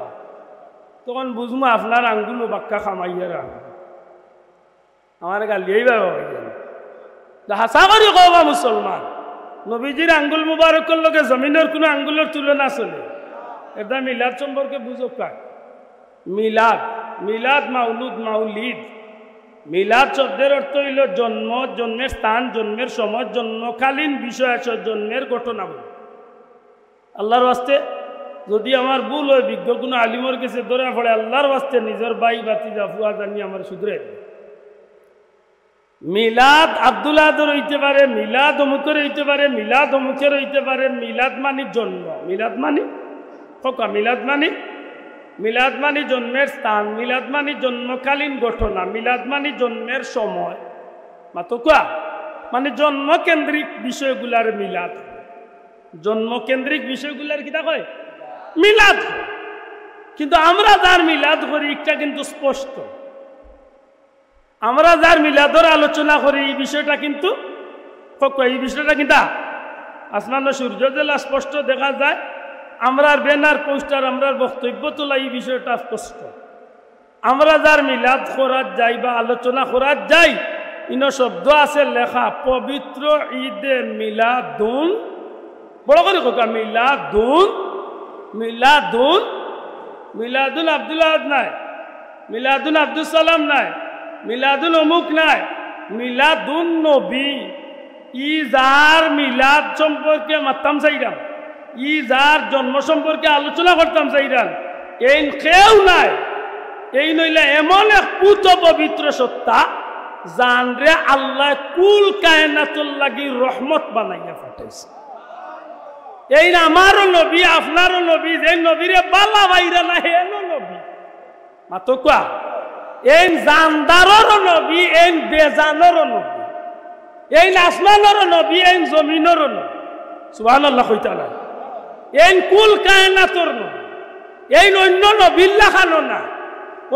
তখন বুঝবো আপনার আঙ্গুলো বাক্কা খামাইয়া রাখ। আমার গালিয়েই বাবা হাসা করি কবা মুসলমান, নবীজির আঙ্গুল মুবারকের লগে জমিনের কোনো আঙ্গুলের তুলনা চলে। এটা মিলাদ সম্পর্কে বুঝো কাক? মিলাদ, মিলাদ মাউলুদ মাউলিদ। মিলাদ শব্দের অর্থ হইল জন্ম, জন্মের স্থান, জন্মের সময়, জন্মকালীন বিষয় আছে, জন্মের ঘটনা বলে। আল্লাহর ওয়াস্তে যদি আমার ভুল হয়, বিজ্ঞ কোনো আলিমর কাছে ধরা পড়ে, আল্লাহর ওয়াস্তে নিজের বাই বাতি জাফুয়া জানি আমার শুধরে। মিলাদ আব্দুল্লাহর হইতে পারে, মিলাদ অমুকের হইতে পারে, মিলাদ অমুকের হইতে পারে। মিলাদ মানে জন্ম, মিলাদ মানে ফকা, মিলাদ মানে মিলাদ মানে জন্মের স্থান, মিলাদ মানে জন্মকালীন ঘটনা, মিলাদ মানে জন্মের সময়। মাতোকা মানে জন্মকেন্দ্রিক বিষয়গুলার মিলাদ, জন্মকেন্দ্রিক বিষয়গুলার কিতা কয় মিলাদ। কিন্তু আমরা যার মিলাদ করি এটা কিন্তু স্পষ্ট, আমরা যার মিলাদর আলোচনা করি এই বিষয়টা কিন্তু এই বিষয়টা কিন্তু আসমান সূর্য জেলা স্পষ্ট দেখা যায়। আমরা ব্যানার পোস্টার, আমরা বক্তব্য তোলা এই বিষয়টা স্পষ্ট। আমরা যার মিলাদ করার যাই বা আলোচনা করার যাই, ইন শব্দ আছে লেখা পবিত্র ঈদে মিলাদুন, বড় করে কথা মিলাদুন, মিলাদুন, মিলাদুন আব্দুল্লাহ নাই, মিলাদুন আব্দুল সালাম নাই, মিলাদুল অমুক নাই, মিলাদুন নবী। ই যার মিলাদ সম্পর্কে মাতাম চাইরাম, ই যার জন্ম সম্পর্কে আলোচনা করতাম চাইরাম, এই কেউ নাই। এই নইলে এমন এক পুত পবিত্র সত্তা জানরে আল্লাহ কুল কায়নাতুল লাগি রহমত বানাইয়া পাঠাইছে। এই আমারও নবী, আপনারও নবী, যে নবীরে বালা বাইরা না হেন নবী মাতোকা। এই জানদারও নবী, এই বেজানেরও নবী, এই আসমানেরও নবী, এই জমিনেরও নবী। সুবহানাল্লাহ কইতা না? এই কুল কায়নাতর নবী, এই অন্য নবীল্লা খানো না।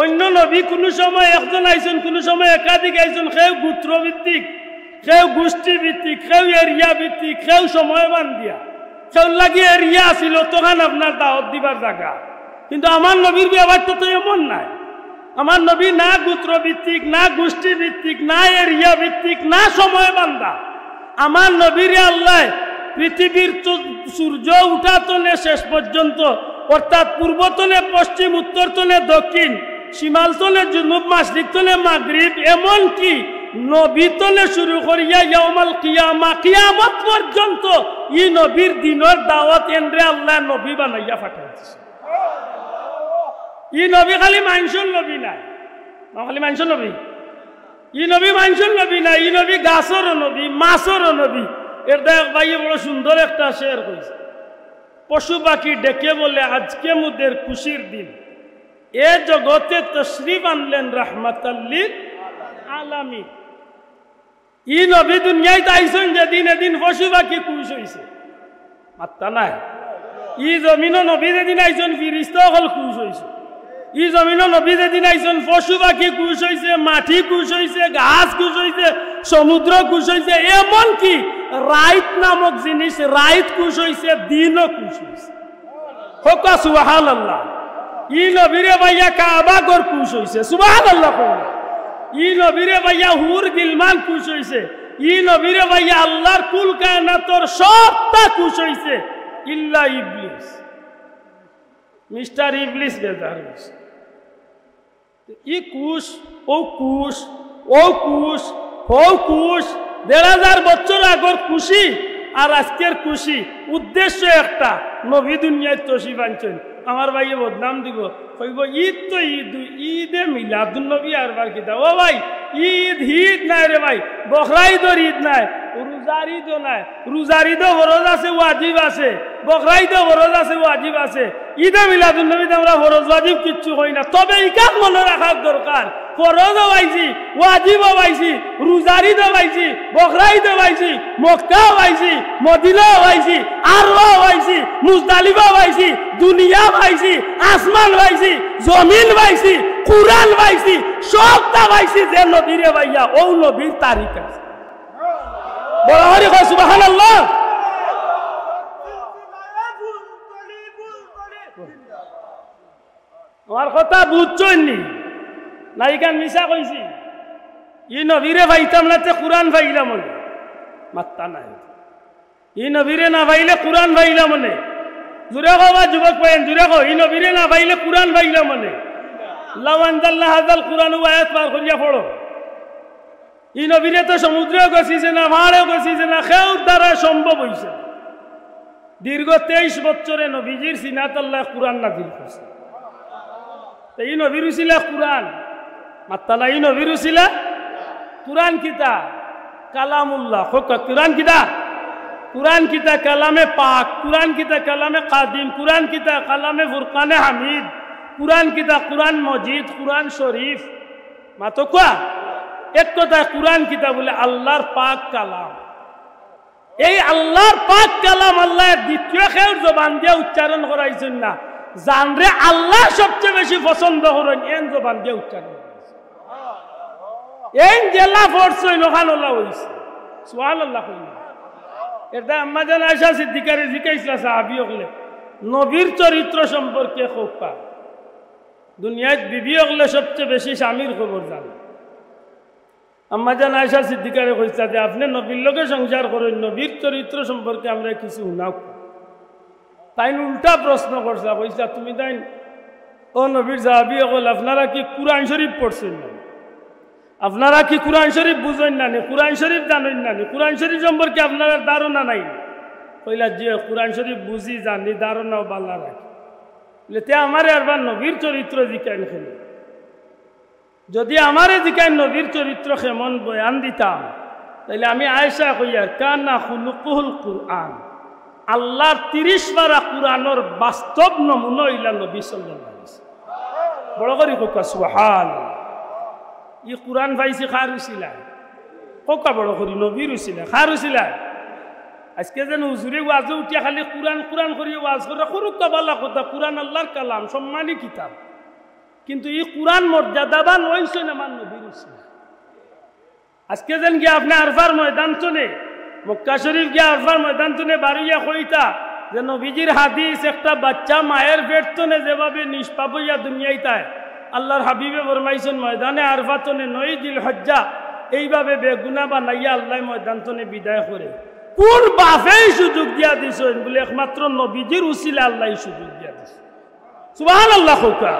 অন্য নবী কোনো সময় একজন আইছেন, কোনো সময় একাধিক আইছেন। সেও গোত্রভিত্তিক, সেও গোষ্ঠীভিত্তিক, সেও এরিয়া ভিত্তিক, সেও সময় বান্ধিয়া, সেও লাগি এরিয়া আসিল তখন আপনার দাওয়াত দিবার জায়গা। কিন্তু আমার নবীর ব্যবহারটা তো এমন নাই। আমার নবী না গোত্রভিত্তিক, না গোষ্ঠীভিত্তিক, না এরিয়া ভিত্তিক, না সময় বান্ধা। আমার নবীর আল্লাহ পৃথিবীর সূর্য উঠাতনে শেষ পর্যন্ত, অর্থাৎ পূর্বতনে পশ্চিম, উত্তরতনে দক্ষিণ, সীমালতনে জুনুব, মাশরিকতনে মাগরিব, এমনকি নবীতনে শুরু করিয়া ইয়াউমাল কিয়ামা, কিয়ামত পর্যন্ত ই নবীর দিনের দাওয়াত এন্ডে আল্লাহ নবী বানাইয়া পাঠাইছে। ই নবী খালি মানুষের নবী নাই, খালি মানুষের নবী। ই নবী মানুষের নবী নাই, ই নবী গাছেরও নবী, মাছেরও নবী। এর দেখ ভাই বড় সুন্দর একটা শেয়ার করেছে। পশু পাখি ডেকে বলে আজকে মুদের খুশির দিন, এ জগতে তশরিফ আনলেন রাহমাতাল লিল আলামিন। ই নবী দুনিয়ায় আইছেন যেদিন, এদিন পশু পাখি খুশ হয়েছে, মাত্তা নাই। ই জমিন নবী যেদিন আইছেন ফিরিস্তা হল খুশ হয়েছে। ই জমিন নবী যেদিন আইছেন পশু পাখি খুশ হয়েছে, মাটি খুশ হয়েছে, গাছ খুশ হয়েছে, সমুদ্র খুশ হয়েছে, এমনকি রাইত নামক জিনিস, রাইত খুশ হয়েছে, দিনও খুশ হয়েছে। হোকা সুবহানাল্লাহ। ই নবীরে ভাইয়া কাবা ঘর খুশ হয়েছে, সুবহানাল্লাহ। ই নবীরে ভাইয়া হুর গিলমান খুশ হয়েছে। ই নবীরে ভাইয়া আল্লাহর কুল কায়নাতর সবটা খুশ হয়েছে, ইল্লা ইবলিস। মিস্টার ইবলিস বেজার হয়েছে। ই কুশ, ও কুশ, ও কুশ, ও কুশ, ১,৫০০ বছর আগর খুশি আর আজকের খুশি উদ্দেশ্য একটা, নবী দুনিয়ায় তশরিফ আনছেন। আমার ভাইয়ে বদনাম দিব, কইব ঈদ তো ঈদ, ঈদে মিলাদুন নবী আর বার কিতা। ও ভাই, ঈদ ঈদ নাই রে ভাই, বকরা ঈদর ঈদ নাই, রোজার ঈদও নাই। রোজার ঈদও ফরজ আছে, ওয়াজিব আছে, বকরা ঈদও ফরজ আছে, ওয়াজিব আছে। ঈদে মিলাদুন নবীতে আমরা ফরজ ওয়াজিব কিচ্ছু হই না। তবে ইকাত মনে রাখার দরকার, ফরজও পাইছি, ওয়াজিবও পাইছি, রোজার ঈদও পাইছি, বকরা ঈদও পাইছি, মক্কাও পাইছি, মদিনাও পাইছি, আরও পাইছি, মুজদালিফাও পাইছি, দুনিয়া পাইছি, আসমান পাইছি, জমিন পাইছি, কুরআন পাইছি, সবটা পাইছি। যে নবীরে ভাইয়া ও নবীর তারিখ আছে। বড় হরি কয় সুবহানাল্লাহ। আমার কথা বুঝছনি না? ইকান মিশা কইছি। ই নবীরে ভাইতাম না তে কুরআন ভাইলাম মনে, মাত্তা নাই। ই নবীরে না ভাইলে কুরআন ভাইলাম মনে। জুরে কবা যুবক পাইন, জুরে কো ই নবীরে না ভাইলে কুরআন ভাইলাম মনে। লাউ আনজালনা হাযাল কুরআন আয়াত পার করিয়া পড়ো। ই নবীরে তো সমুদ্রেও গছিছে না, পাহাড়েও গছিছে না, কেউ দ্বারা সম্ভব হইছে। দীর্ঘ 23 বছরে নবীজির সিনাত আল্লাহ কুরআন নাযিল করছে। এই নবীর উসিলা কুরআন, মাত্তা নাই। নবীর উসিলা কুরআন কিতা কালামুল্লাহ। কুরআন কিতা, কুরআন কিতা কালামে পাক, কুরআন কিতা কালামে কাদিম, কুরআন কিতা কালামে ফুরকানে হামিদ, কুরআন কিতা কুরআন মজিদ, কুরআন শরীফ। মাতো কোয়া এক কথা, কুরআন কিতা বলে আল্লাহর পাক কালাম। এই আল্লাহর পাক কালাম আল্লাহ দ্বিতীয় কেউ জবান দিয়ে উচ্চারণ করাইছেন না। জানরে আল্লাহ সবচেয়ে বেশি পছন্দ করেন এন জবান দিয়ে উচ্চারণ করাইছেন। এন জেলা ফোর্স লোকানোলা হয়েছে, সুবহানাল্লাহ। এটা আম্মা জান আয়েশা সিদ্দিকারে জিজ্ঞাসা সাহাবী হলে নবীর চরিত্র সম্পর্কে খোকা দুনিয়ায় বিবি হলে সবচেয়ে বেশি স্বামীর খবর জানে। আম্মা জান আয়েশা সিদ্দিকারে কইছে যে আপনি নবীর লোকে সংসার করেন, নবীর চরিত্র সম্পর্কে আমরা কিছু শুনাও। তাই উল্টা প্রশ্ন করছে, কইছা তুমি তাই ও নবীর সাহাবী হল আপনারা কি কুরআন শরীফ পড়ছেন না? আপনারা কি কুরআন শরীফ বুঝেন না? কুরআন শরীফ জানেন না? কুরআন শরীফ সম্পর্কে আপনার ধারণা নাই? কইলা যে কুরআন শরীফ বুঝি, জানি, ধারণাও বালা রাখি। তে আমারে আরবার নবীর চরিত্র জিকাইন খেলে। যদি আমারে জিকাইন নবীর চরিত্র কেমন বয়ান দিতাম, তাইলে আমি আয়েশা কইয়া কানা খুলুকুল কুরআন, আল্লাহর 30 পারা কুরআনের বাস্তব নমুনা হইলা নবী সাল্লাল্লাহু আলাইহি ওয়াসাল্লাম। বড় করে কোকা সুবহানাল্লাহ। ই কুরআন পাইছি খার হইছিলা, কোকা বড় করি নবীর হইছিলা, খার হইছিলা। আজকে যেন হুজুরে ওয়াজে উঠিয়া খালি কুরআন কুরআন করিয়া ওয়াজ করে, করুক বালা কথা। কুরআন আল্লাহর কালাম, সম্মানী কিতাব। কিন্তু এই কুরআন মর্যাদাবান হইছেন আমার নবীর উসিলা। আজকে যেন গিয়ে আপনি আরফার ময়দান চলে মক্কা শরীফ গিয়ে আরফার ময়দান চলে বাড়িয়া কইতা যে নবীজির হাদিস একটা বাচ্চা মায়ের পেট তনে যেভাবে নিষ্পাপ হইয়া দুনিয়ায় তাই আল্লাহর হাবিবে ফরমাইছেন ময়দানে আরফা তনে 9 জিলহজ্জা এইভাবে বেগুনা বানাইয়া আল্লাহ ময়দান তনে বিদায় করে। কোন বাপেই সুযোগ দিয়া দিছেন বলে একমাত্র নবীজির উসিলা আল্লাহ সুযোগ দিয়া দিছে। সুবহানাল্লাহ। খোকা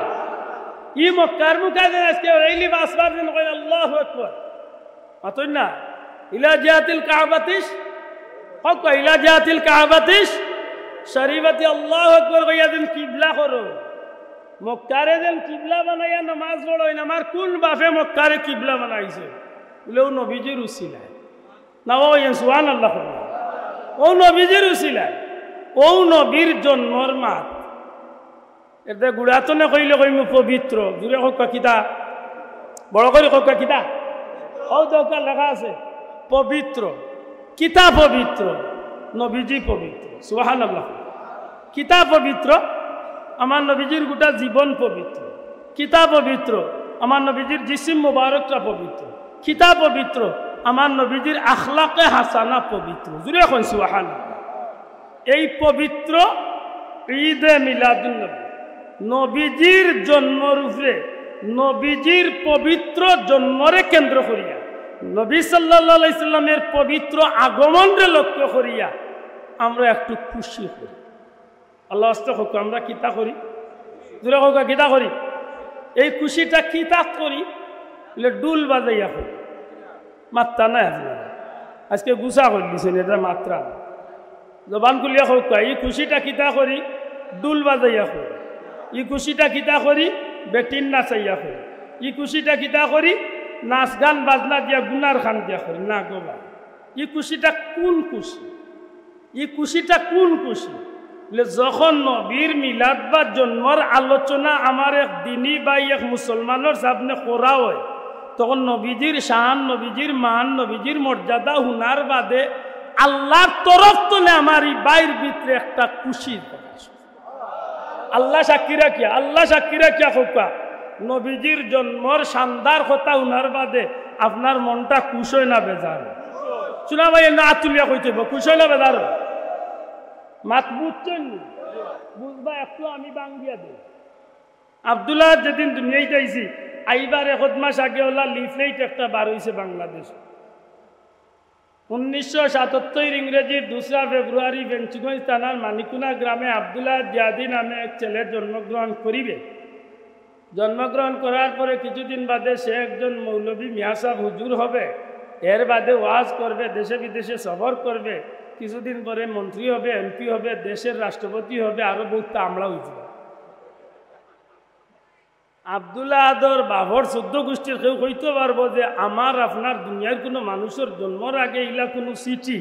ই মক্কার মুকাদ্দাস আজকে রাইলি বাসবার দিন কই আল্লাহু আকবার মাতই না ইলা জিয়াতিল কাবাতিস খোকা ইলা জিয়াতিল কাবাতিস শরীফতি আল্লাহু আকবার কইয়া দিন কিবলা করো মক্কারে যেন কিবলা বানাইয়া নামাজ পড়ই না। আমার কোন বাপে মক্কারে কিবলা বানাইছে বলে ও নবীজির উসিলা না। ও সুবহানাল্লাহ। ও নবীজির উসিলা ও নবীর জন্মর মাত এটা গুড়াতনে কইলে কইম পবিত্র দূরে হোক কিতা বড় করে হোক কিতা ও দরকার লেখা আছে পবিত্র কিতা পবিত্র নবীজি পবিত্র। সুবহানাল্লাহ। কিতা পবিত্র আমার নবীজির গোটা জীবন পবিত্র। কিতা পবিত্র আমার নবীজির জিসিম মুবারকটা পবিত্র। কিতা পবিত্র আমার নবীজির আখলাকে হাসানা পবিত্র। জুড়ে এখন সুবহানাল্লাহ। এই পবিত্র ঈদে মিলাদুন নবী নবীজির জন্মর উপরে নবীজির পবিত্র জন্মরে কেন্দ্র করিয়া নবী সাল্লাল্লাহু আলাইহি সাল্লামের পবিত্র আগমনরে লক্ষ্য করিয়া আমরা একটু খুশি করি। আল্লাহ আস্তে হোক আমরা কিতা করি জোরে হোক কিতা করি এই খুশিটা কিতা করি ডুল বাজাইয়া করি মাত্রা নাই আপনারা আজকে গুছা করে দিছেন এটা মাত্রা জবান খুলিয়া হোক এই খুশিটা কিতা করি ডুল বাজাইয়া করি। ই খুশিটা কিতা করি বেটিন নাচাইয়া করি। ই খুশিটা কিতা করি নাচ গান বাজনা দিয়া গুনার খান দিয়া করি না গোবা। ই খুশিটা কোন খুশি ই খুশিটা কোন খুশি যখন নবীর মিলাদ বা জন্মর আলোচনা আমার এক দিনী বা এক মুসলমানের সামনে করা হয় তখন নবীজির শান নবীজির মান নবীজির মর্যাদা হুনার বাদে আল্লাহর তরফ তোলে আমার এই বাইর ভিতরে একটা খুশির প্রকাশ। আল্লাহ সাক্ষী রাখিয়া আল্লাহ সাক্ষী রাখিয়া খোকা নবীজির জন্মর শানদার কথা হুনার বাদে আপনার মনটা খুশ হয় না বেজার শোনা ভাই না তুলিয়া কইতে খুশ হয় না বেজার মাত বুঝছেন বুঝবা একটু আমি বাঙ্গিয়া দিই। আব্দুল্লাহ যেদিন দুনিয়ায় যাইছি আইবার 1 মাস আগে ওলা লিফলেট একটা বার হয়েছে বাংলাদেশ 1977 ইংরেজির 2 ফেব্রুয়ারি বেঞ্চগঞ্জ থানার মানিকুনা গ্রামে আব্দুল্লাহ জিয়াদি নামে এক ছেলে জন্মগ্রহণ করিবে। জন্মগ্রহণ করার পরে কিছুদিন বাদে সে একজন মৌলভী মিয়াসাব হুজুর হবে। এর বাদে ওয়াজ করবে দেশে বিদেশে সফর করবে। কিছুদিন পরে মন্ত্রী হবে এমপি হবে দেশের রাষ্ট্রপতি হবে আরো বহুত আমলা হয়েছিল। আব্দুল্লাহ আদর বাবর 14 গোষ্ঠীর কেউ কইতে পারবো যে আমার আপনার দুনিয়ার কোনো মানুষের জন্মর আগে ইলা কোনো চিঠি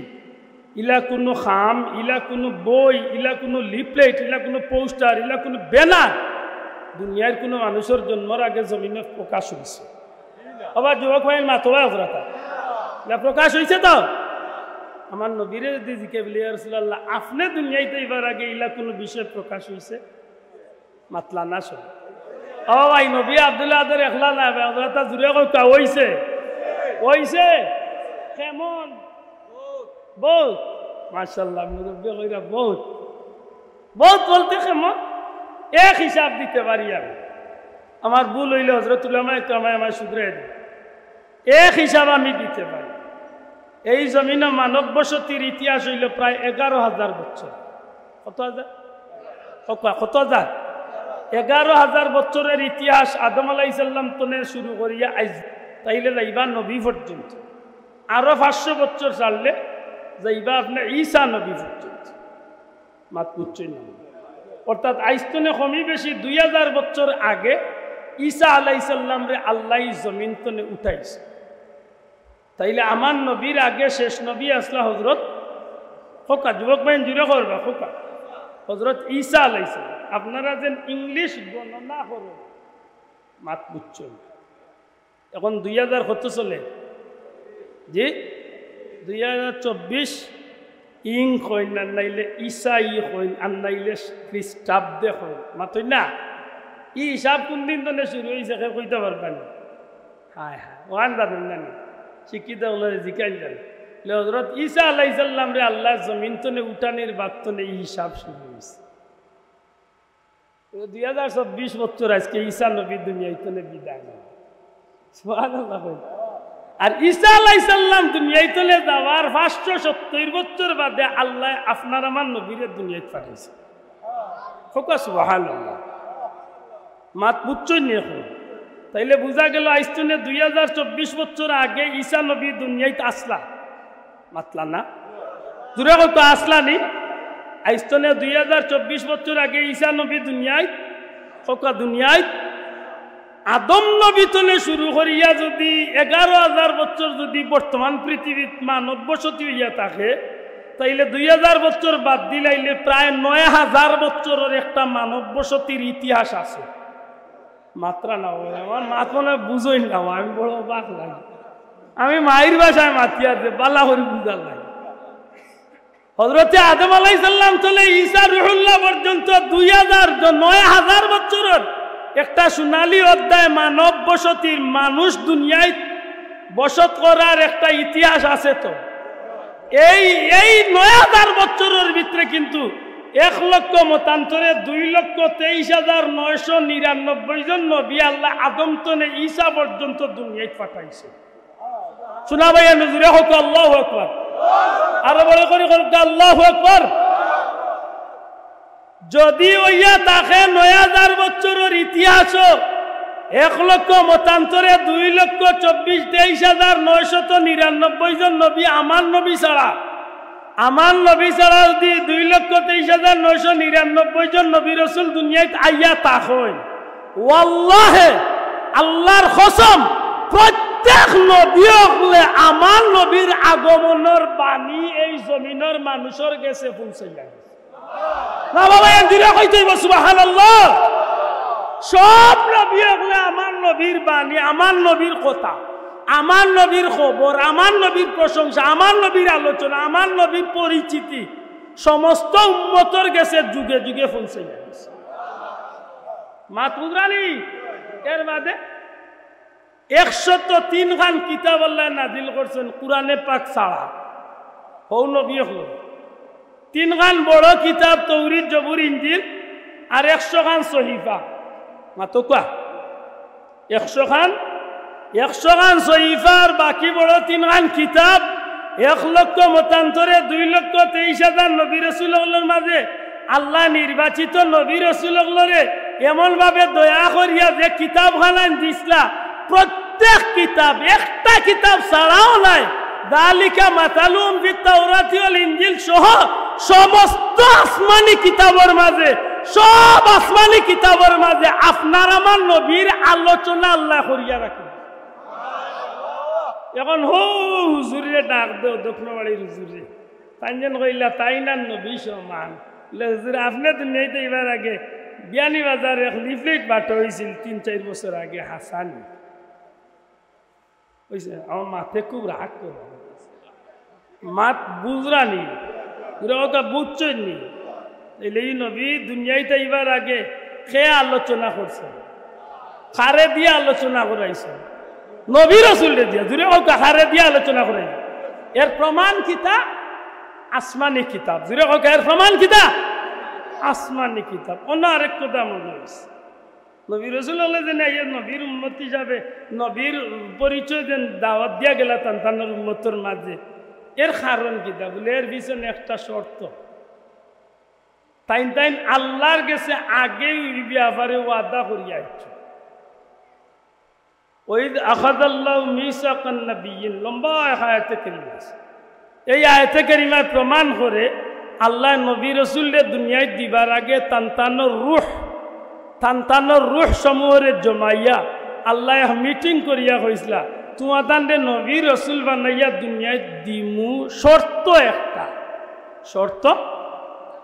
ইলা কোনো খাম ইলা কোনো বই ইলা কোনো লিফলেট ইলা কোনো পোস্টার ইলা কোনো ব্যানার দুনিয়ার কোনো মানুষের জন্মর আগে জমিনে প্রকাশ হয়েছে। আবার যুবক ভাইয়ের মাতোয়া হজরতা প্রকাশ হয়েছে তো আমার নবীরে যদি জিকে বলি রাসূলুল্লাহ আপনি দুনিয়াতে এবার আগে ইলা কোনো বিষয় প্রকাশ হয়েছে মাতলা না শোন ও ভাই নবী আব্দুল্লাহ আদর একলা না হজরতা জুড়ে কইতা হইছে হইছে কেমন বহুত মাশাআল্লাহ মুরব্বি কইরা বহুত বহুত বলতে কেমন এক হিসাব দিতে পারি আমি আমার ভুল হইলে হযরত উলামায়ে কেরাম আমায় শুধরাই দেন এক হিসাব আমি দিতে পারি। এই জমিনে মানব বসতির ইতিহাস হইল প্রায় 11,000 বছর। কত হাজার কত হাজার 11,000 বছরের ইতিহাস আদম আলাইহিস সালাম তনে শুরু করিয়া আজ তাইলে যাইবা নবী পর্যন্ত আরো 500 বছর চাললে যাইবা আপনার ঈসা নবী পর্যন্ত মাত বুঝছেন না অর্থাৎ আইস্তনে কমই বেশি 2000 বছর আগে ঈসা আলাইহিস সালাম রে আল্লাহ জমিন তনে উঠাইছে। তাইলে আমার নবীর আগে শেষ নবী আসলা হযরত খোকা যুবক ভাই জুড়ে করবা খোকা হযরত ঈসা আলাইহিস সালাম। আপনারা যেন ইংলিশ গণনা করুন মাত বুঝছেন এখন 2000 কত চলে জি 2024 ইং কইন আর নাইলে ঈসা ই কইন আর নাইলে খ্রিস্টাব্দে কইন মাতই না ই হিসাব কোন দিন তো শুরু হয়েছে কইতে পারবেন হায় হায় ওয়ান জানেন না শিক্ষিত হলে জিকাই জানেন হজরত ঈসা আলাইহিস সালাম রে আল্লাহ জমিন তনে উঠানের বাক্তনে এই হিসাব শুরু হয়েছে 2024 বছর আজকে ঈসা নবী দুনিয়ায় তনে বিদায় নেয় সুবহানাল্লাহ। আর ঈসা আলাইহিস সালাম দুনিয়ায় তলে যাওয়ার 570 বছর বাদে আল্লাহ আপনার আমার নবীরে দুনিয়ায় পাঠাইছে হোক সুবহানাল্লাহ। মাত বুঝছই নি এখন তাইলে বোঝা গেল আইস্তনে 2024 বছর আগে ঈসা নবী দুনিয়ায় আসলা মাতলা না দূরে কত আসলা নি আইস্তনে 2024 বছর আগে ঈসা নবী দুনিয়ায় হোকা দুনিয়ায় আদম নবী তনে শুরু করিয়া যদি 11,000 বছর যদি বর্তমান পৃথিবীত মানব বসতি হইয়া থাকে তাইলে 2000 বছর বাদ দিলাইলে প্রায় 9,000 বছরের একটা মানব বসতির ইতিহাস আছে মাত্রা না আমার মাথনে বুঝই না আমি বড় বাক লাগে আমি মায়ের ভাষায় মাতিয়া যে বালা করে বুঝার লাগে হযরতে আদম আলাইহিস সালাম চলে ঈসা রুহুল্লাহ পর্যন্ত 9,000 বছরের একটা সোনালী অধ্যায় মানব বসতির মানুষ দুনিয়ায় বসত করার একটা ইতিহাস আছে তো এই 9,000 বছরের ভিতরে কিন্তু 1 লক্ষ মতান্তরে 2,23,999 জন নবী আল্লাহ আদম তনে ঈসা পর্যন্ত দুনিয়ায় পাঠাইছে শোনা ভাই আমি জুড়ে হোক আল্লাহু আকবার আরো বড় করে আল্লাহু আকবার। যদি ওইয়া তাকে 9,000 বছরের ইতিহাস 1 লক্ষ মতান্তরে 2,24,23,999 জন নবী আমার নবী ছাড়া যদি 2,23,999 জন নবী রাসূল দুনিয়ায় আইয়া তাকই ওয়াল্লাহি আল্লাহর কসম প্রত্যেক নবী হলে আমার নবীর আগমনের বাণী এই জমিনের মানুষের কাছে পৌঁছাইয়া গেছে না বাবা দিরা কইতে সুবহানাল্লাহ। সব নবী হলে আমার নবীর বাণী আমার নবীর কথা আমার নবীর খবর আমার নবীর প্রশংসা আমার নবীর আলোচনা আমার নবীর পরিচিতি সমস্ত উম্মতের কাছে যুগে যুগে পৌঁছে গেছে মাতুরানি এর বাদে 103 খান কিতাব আল্লাহ নাজিল করছেন কুরআনে পাক ছাড়া হও নবী হল 3 খান বড় কিতাব তৌরিত জবুর ইনজিল আর 100 খান সহিফা মাতো কোয়া 100 খান সহিফার বাকি বড় 3 খান কিতাব 1 লক্ষ মতান্তরে 2,23,000 নবী রাসূলের মাঝে আল্লাহ নির্বাচিত নবী রাসূলরে এমন ভাবে দয়া করিয়া যে কিতাব খানান দিছলা প্রত্যেক কিতাব একটা কিতাব ছাড়াও নাই যালিকা মাতালুম ফিত তাওরাতি ওয়াল ইনজিল সহ সমস্ত আসমানি কিতাবের মাঝে সব আসমানি কিতাবের মাঝে আপনার আমার নবীর আলোচনা আল্লাহ করিয়া রাখেন। এখন হুজুরে ডাক দেও দক্ষিণবাড়ির হুজুরে তাইজন কইলা তাই না নবী সমান হুজুর আপনি তো নেই তো এবার আগে বিয়ানি বাজারে এক লিফলেট বাটা হয়েছিল 3-4 বছর আগে হাসানি হয়েছে আমার মাথে খুব রাগ করে মাত বুঝরানি ওটা বুঝছনি এই নবী দুনিয়ায় তো এবার আগে খেয়ে আলোচনা করছে খারে দিয়ে আলোচনা করাইছে নবী রাসূলরে দিয়া জুড়ে ওকে খারে দিয়ে আলোচনা করাইছে এর প্রমাণ কিতা আসমানি কিতাব জুড়ে ওকে এর প্রমাণ কিতা আসমানি কিতাব অন্য আরেক কথা মনে হয়েছে নবী রাসূল যে নবীর উম্মত হিসাবে নবীর পরিচয় দেন দাওয়াত দিয়া গেলা তান্তানোর উম্মতের মাঝে এর কারণ কিতা বলে এর পিছনে একটা শর্ত তাইন আল্লাহর কাছে আগেই ব্যাপারে ওয়াদা করিয়া আইছে ওয়াইদ আখাযাল্লাহু মিসাকান নাবিয়্যিন লম্বা আয়াতে কারিমা এই আয়াতে কারিমা প্রমাণ করে আল্লাহ নবী রাসূলের দুনিয়ায় দিবার আগে তান্তানোর রূহ সমূহরে জমাইয়া আল্লাহ মিটিং করিয়া কইছিল তোমাদের নবী রাসূল বানাইয়া দুনিয়ায় দিমু শর্ত একটা শর্ত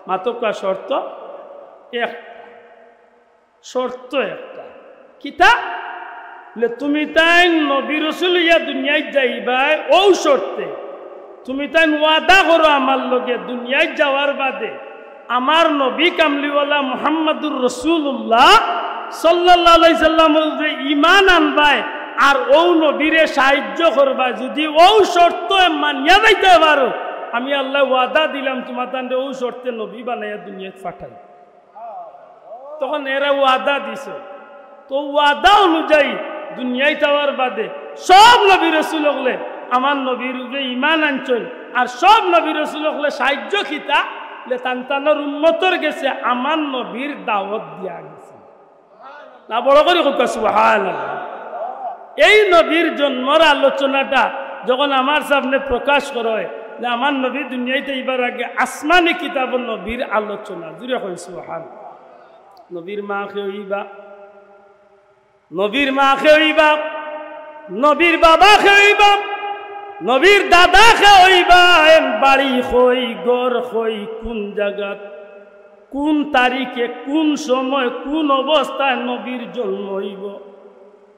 মাতকা শর্ত একটা কিতা তুমি তাই নবী রাসূল ইয়া দুনিয়ায় যাইবাই ও শর্তে তুমি তাই ওয়াদা করো আমার লগে দুনিয়ায় যাওয়ার বাদে আমার নবী কামলিওয়ালা মুহাম্মাদুর রাসূলুল্লাহ সাল্লাল্লাহু আলাইহি সাল্লাম ঈমান আনবায় আর ও নবীরে সাহায্য করবা যদি ও শর্ত মানিয়া যাইতে পারো আমি আল্লাহ ওয়াদা দিলাম তোমার তান্ডে ও শর্তে নবী বানাইয়া দুনিয়াতে পাঠাই। তখন এরা ওয়াদা দিছে, তো ওয়াদা অনুযায়ী দুনিয়ায় যাওয়ার বাদে সব নবী রাসূল হলে আমার নবীর উপরে ঈমান আনছেন আর সব নবী রাসূল হলে সাহায্য খিতা লে তান্তানোর উম্মতর গেছে আমার নবীর দাওয়াত দিয়া গেছে না। বড় করে কথা সুবহানাল্লাহ। এই নবীর জন্মর আলোচনাটা যখন আমার সামনে প্রকাশ করা হয় যে আমার নবী দুনিয়াতে এবার আগে আসমানি কিতাবর নবীর আলোচনা জুড়ে হয় সুবহানাল্লাহ। নবীর মা খেইবা, নবীর মা খেইবা, নবীর বাবা খেইবা, নবীর দাদা খেইবা, বাড়ি হই ঘর হই কোন জায়গাত কোন তারিখে কোন সময় কোন অবস্থায় নবীর জন্ম হইব,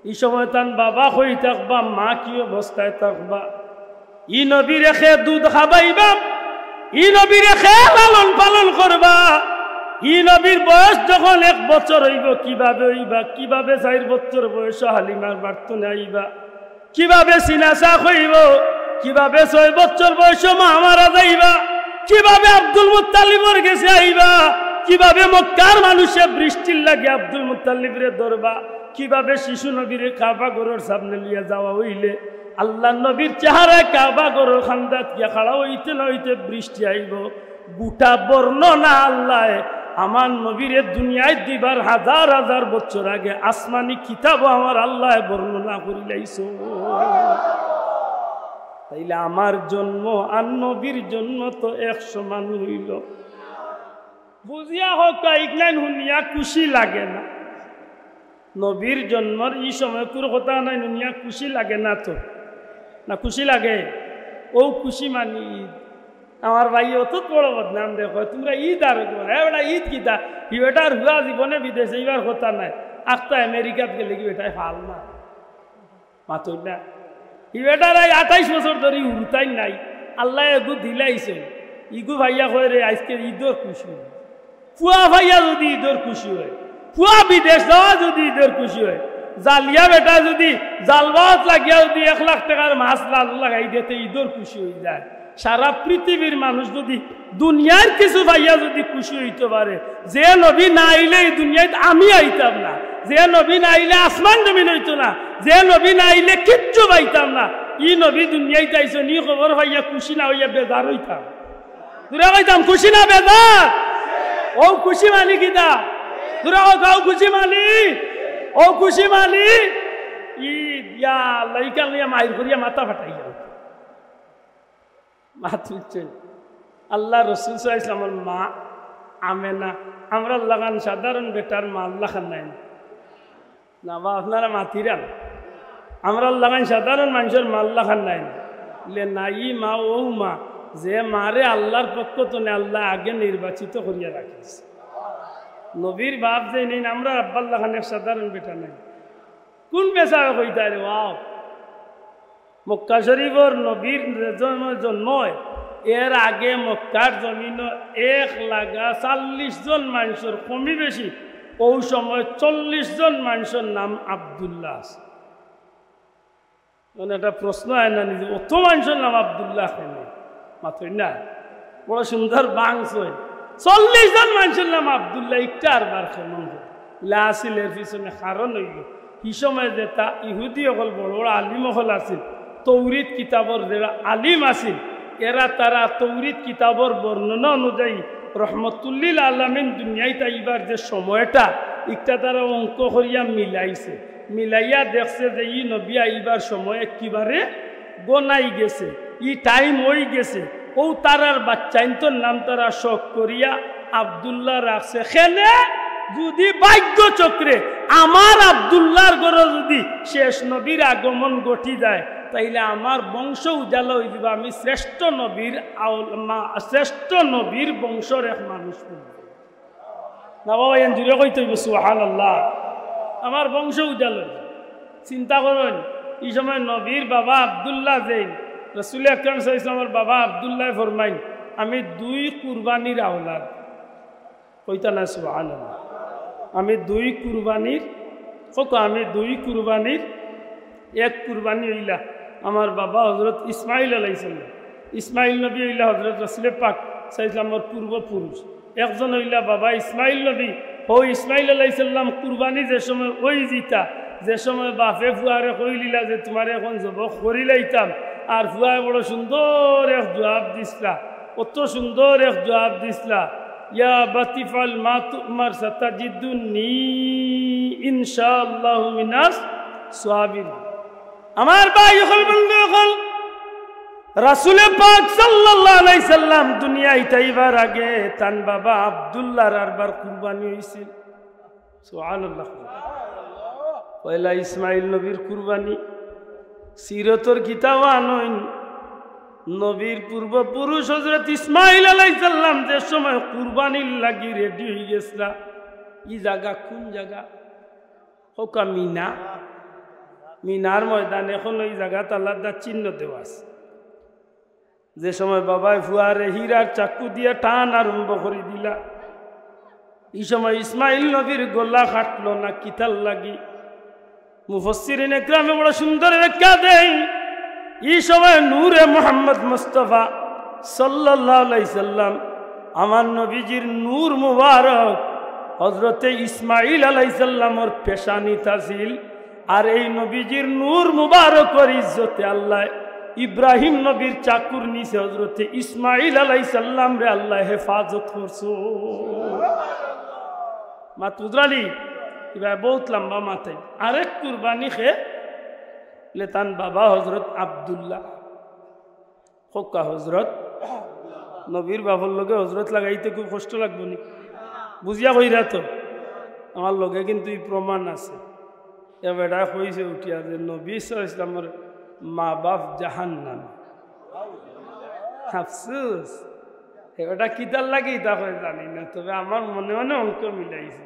এই সময় তান বাবা হই থাকবা, মা কি অবস্থায় থাকবা, ই নবী রেখে দুধ খাবাইবা, ই নবী রেখে লালন পালন করবা, ই নবীর বয়স যখন 1 বছর হইব কিভাবে হইবা, কিভাবে 4 বছর বয়স হালিমার বার্তনে আইবা, কিভাবে সিনাসা হইব, কিভাবে 6 বছর বয়স মা মারা যাইবা, কিভাবে আব্দুল মুত্তালিবর গেছে আইবা, কিভাবে মক্কার মানুষে বৃষ্টির লাগে আব্দুল মুত্তালিবরে ধরবা, কিভাবে শিশু নবীরে কাবা ঘরের সামনে লিয়ে যাওয়া হইলে আল্লাহ নবীর চেহারায় কাবা ঘরের খান্দাত গিয়া খাড়া হইতে না হইতে বৃষ্টি আইব, গোটা বর্ণনা আল্লাহ আমার নবীরে দুনিয়ায় দিবার 1000 বছর আগে আসমানি কিতাব আমার আল্লাহ বর্ণনা করিলাইছো। তাইলে আমার জন্ম আর নবীর জন্ম তো 1 সমান হইল। বুঝিয়া হোক ইগনাইন শুনিয়া খুশি লাগে না? নবীর জন্মর এই সময় তোর কথা নাই শুনিয়া খুশি লাগে না? তো না খুশি লাগে? ও খুশি মানি ঈদ। আমার ভাই অত বড় বদনাম দেখো তোমরা ঈদ আর বেটা ঈদ কিতা কি বেটার হুয়া জীবনে বিদেশে এইবার কথা নাই, আখতা আমেরিকাত গেলে কি বেটাই ভাল না মাতই না, ই বেটার 28 বছর ধরে উড়তাই নাই, আল্লাহ এগু দিলাইছে ইগু ভাইয়া কয় রে আজকে ঈদর খুশি, ফুয়া ভাইয়া যদি ঈদর খুশি হয়, ফুয়া বিদেশ যাওয়া যদি ঈদের খুশি হয়, জালিয়া বেটা যদি জালবাত লাগিয়া যদি 1 লাখ টাকার মাছ লাল লাগাই দিতে ঈদর খুশি হয়ে যায়, সারা পৃথিবীর মানুষ যদি দুনিয়ার কিছু ভাইয়া যদি খুশি হইতে পারে, যে নবী না আইলে এই দুনিয়ায় আমি আইতাম না, যে নবী না আইলে আসমান জমিন হইতো না, যে নবী না আইলে কিচ্ছু পাইতাম না, ই নবী দুনিয়ায় আইছো নি খবর ভাইয়া খুশি না হইয়া বেজার হইতাম, দূরে হইতাম খুশি না বেজার? ও খুশি মানি কিতা? দূরে গাও খুশি মানি? ও খুশি মানি? ই ইয়া লাইকা লিয়া মাইর করিয়া মাথা ফাটাই যাও মাতুচ্ছে। আল্লাহ রসুল সাল্লাল্লাহু আলাইহি ওয়াসাল্লামের মা আমেনা আমরা লাগান সাধারণ বেটার মা আল্লাহ খান নাই না বা আপনারা মাতিরান আমরা লাগান সাধারণ মানুষের মা আল্লাহ খান নাই লে নাই মা ও মা যে মারে আল্লাহর পক্ষ তো আল্লাহ আগে নির্বাচিত করিয়া রাখিস। নবীর বাপ যে নেই আমরা আব্বাল্লাহ খানের সাধারণ বেটা নাই, কোন বেচা কইতা রে ওয়াও মক্কা শরীফর নবীর জন্ম এর আগে মক্কার জমিন 140 জন মানুষের কমি বেশি ওই সময় 40 জন মানুষের নাম আব্দুল্লাহ আছে। মানে একটা প্রশ্ন হয় না নিজে অত মানুষের নাম আব্দুল্লাহ কেন মাত্রই না? বড় সুন্দর বাংশ 40 জন মানুষের নাম আব্দুল্লাহ একটা আর বার কেমন আসিল এর পিছনে কারণ হইল এই সময় যে তা ইহুদি অকল বড় বড় আলিম অকল আছিল, তৌরিত কিতাবর যারা আলিম আছিল এরা তারা তৌরিত কিতাবর বর্ণনা অনুযায়ী রহমতুল্লিল আলামিন দুনিয়ায় তাইবার যে সময়টা একটা তারা অঙ্ক করিয়া মিলাইছে, মিলাইয়া দেখছে যে ই নবী আইবার সময় একেবারে গনাই গেছে, ই টাইম হয়ে গেছে, ও তারার বাচ্চাইন্তর নাম তারা শখ করিয়া আব্দুল্লাহ রাখছে। খেলে যদি ভাগ্য চক্রে আমার আব্দুল্লাহর ঘরে যদি শেষ নবীর আগমন ঘটি যায় তাইলে আমার বংশ উজালা হয়ে যাবে, আমি শ্রেষ্ঠ নবীর বংশর এক মানুষ না বাবা এন জুড়ে কইতে হইব সুবহানাল্লাহ, আমার বংশ উজালা। চিন্তা করুন এই সময় নবীর বাবা আব্দুল্লাহ যেন রাসূল আকরাম সাল্লাল্লাহু আলাইহি ওয়াসাল্লামের বাবা আব্দুল্লাহ ফরমাইন আমি 2 কুরবানির আওলাদ কইতা না সুবহানাল্লাহ, আমি দুই কুরবানির এক কুরবানি হইলা আমার বাবা হজরত ইসমাইল আলাইসাল্লাম, ইসমাইল নবী হইলা হজরত রসুলের পাক সাইসলামর পূর্বপুরুষ। একজন হইলা বাবা ইসমাইল নবী। ও ইসমাইল আলাইসাল্লাম কুরবানি যে সময় ওই জিতা, যে সময় বাপে ফুয়ারে কইলিলা যে তোমার এখন জব করিলাইতাম, আর ফুয়ায় বড় সুন্দর এক জবাব দিসলা, অত সুন্দর এক জবাব দিসলা, ইয়া বাতিফাল মা তুমার সাতাজিদুনি ইনশাআল্লাহু মিনাস সাবিরিন। আমার ভাই হল বন্ধু হল রাসূল পাক সাল্লাল্লাহু আলাইহি সাল্লাম দুনিয়ায় তাইবার আগে তান বাবা আব্দুল্লাহর আরবার কুরবানি হইছিল। সুবহানাল্লাহ। পয়লা ইসমাইল নবীর কুরবানি সিরতর কিতাব আনইন নবীর পূর্বপুরুষ হযরত ইসমাইল আলাইহিস সালাম যে সময় কুরবানির লাগি রেডি হয়ে গেছিল, ই জায়গা কোন জায়গা? হোকা মিনা, মিনার ময়দান। এখন ওই জায়গাটা আলাদা চিহ্ন দেওয়া আছে। যে সময় বাবাই ফুয়ারে হীরার চাকু দিয়ে টান আরম্ভ করে দিলা, এই সময় ইসমাইল নবীর গলা কাটলো না কিতাল লাগি? মুফাসসিরিন ইকরামে বড় সুন্দর ব্যাখ্যা দেয়। এই সময় নূরে মুহাম্মদ মুস্তাফা সাল্লাল্লাহু আলাইহি সাল্লাম আমার নবীজির নূর মুবারক হযরতে ইসমাইল আলাইহিস সালামের পেশানিতে ছিল। আর এই নবীজির নূর মুবারকের ইজ্জতে আল্লাহ ইব্রাহিম নবীর চাকুর নিচে হযরতে ইসমাইল আলাইহিস সালাম রে আল্লাহ হেফাজত করছো। মা তুদরালি এবার বহুত লম্বা মাথায় আরেক কুরবানি খে লেতান বাবা হজরত আব্দুল্লাহ খোকা হজরত নবীর বাবার লগে হজরত লাগাইতে খুব কষ্ট লাগবে নি? বুঝিয়া কইরা তো আমার লগে কিন্তু এই প্রমাণ আছে। এবার কইছে উঠিয়া যে নবী সাল্লাল্লাহু আলাইহি ওয়াসাল্লামের মা বাপ জাহান্নাম। আফসোস এটা কিতার লাগে তা করে জানি না, তবে আমার মনে মনে অঙ্ক মিলাইছে।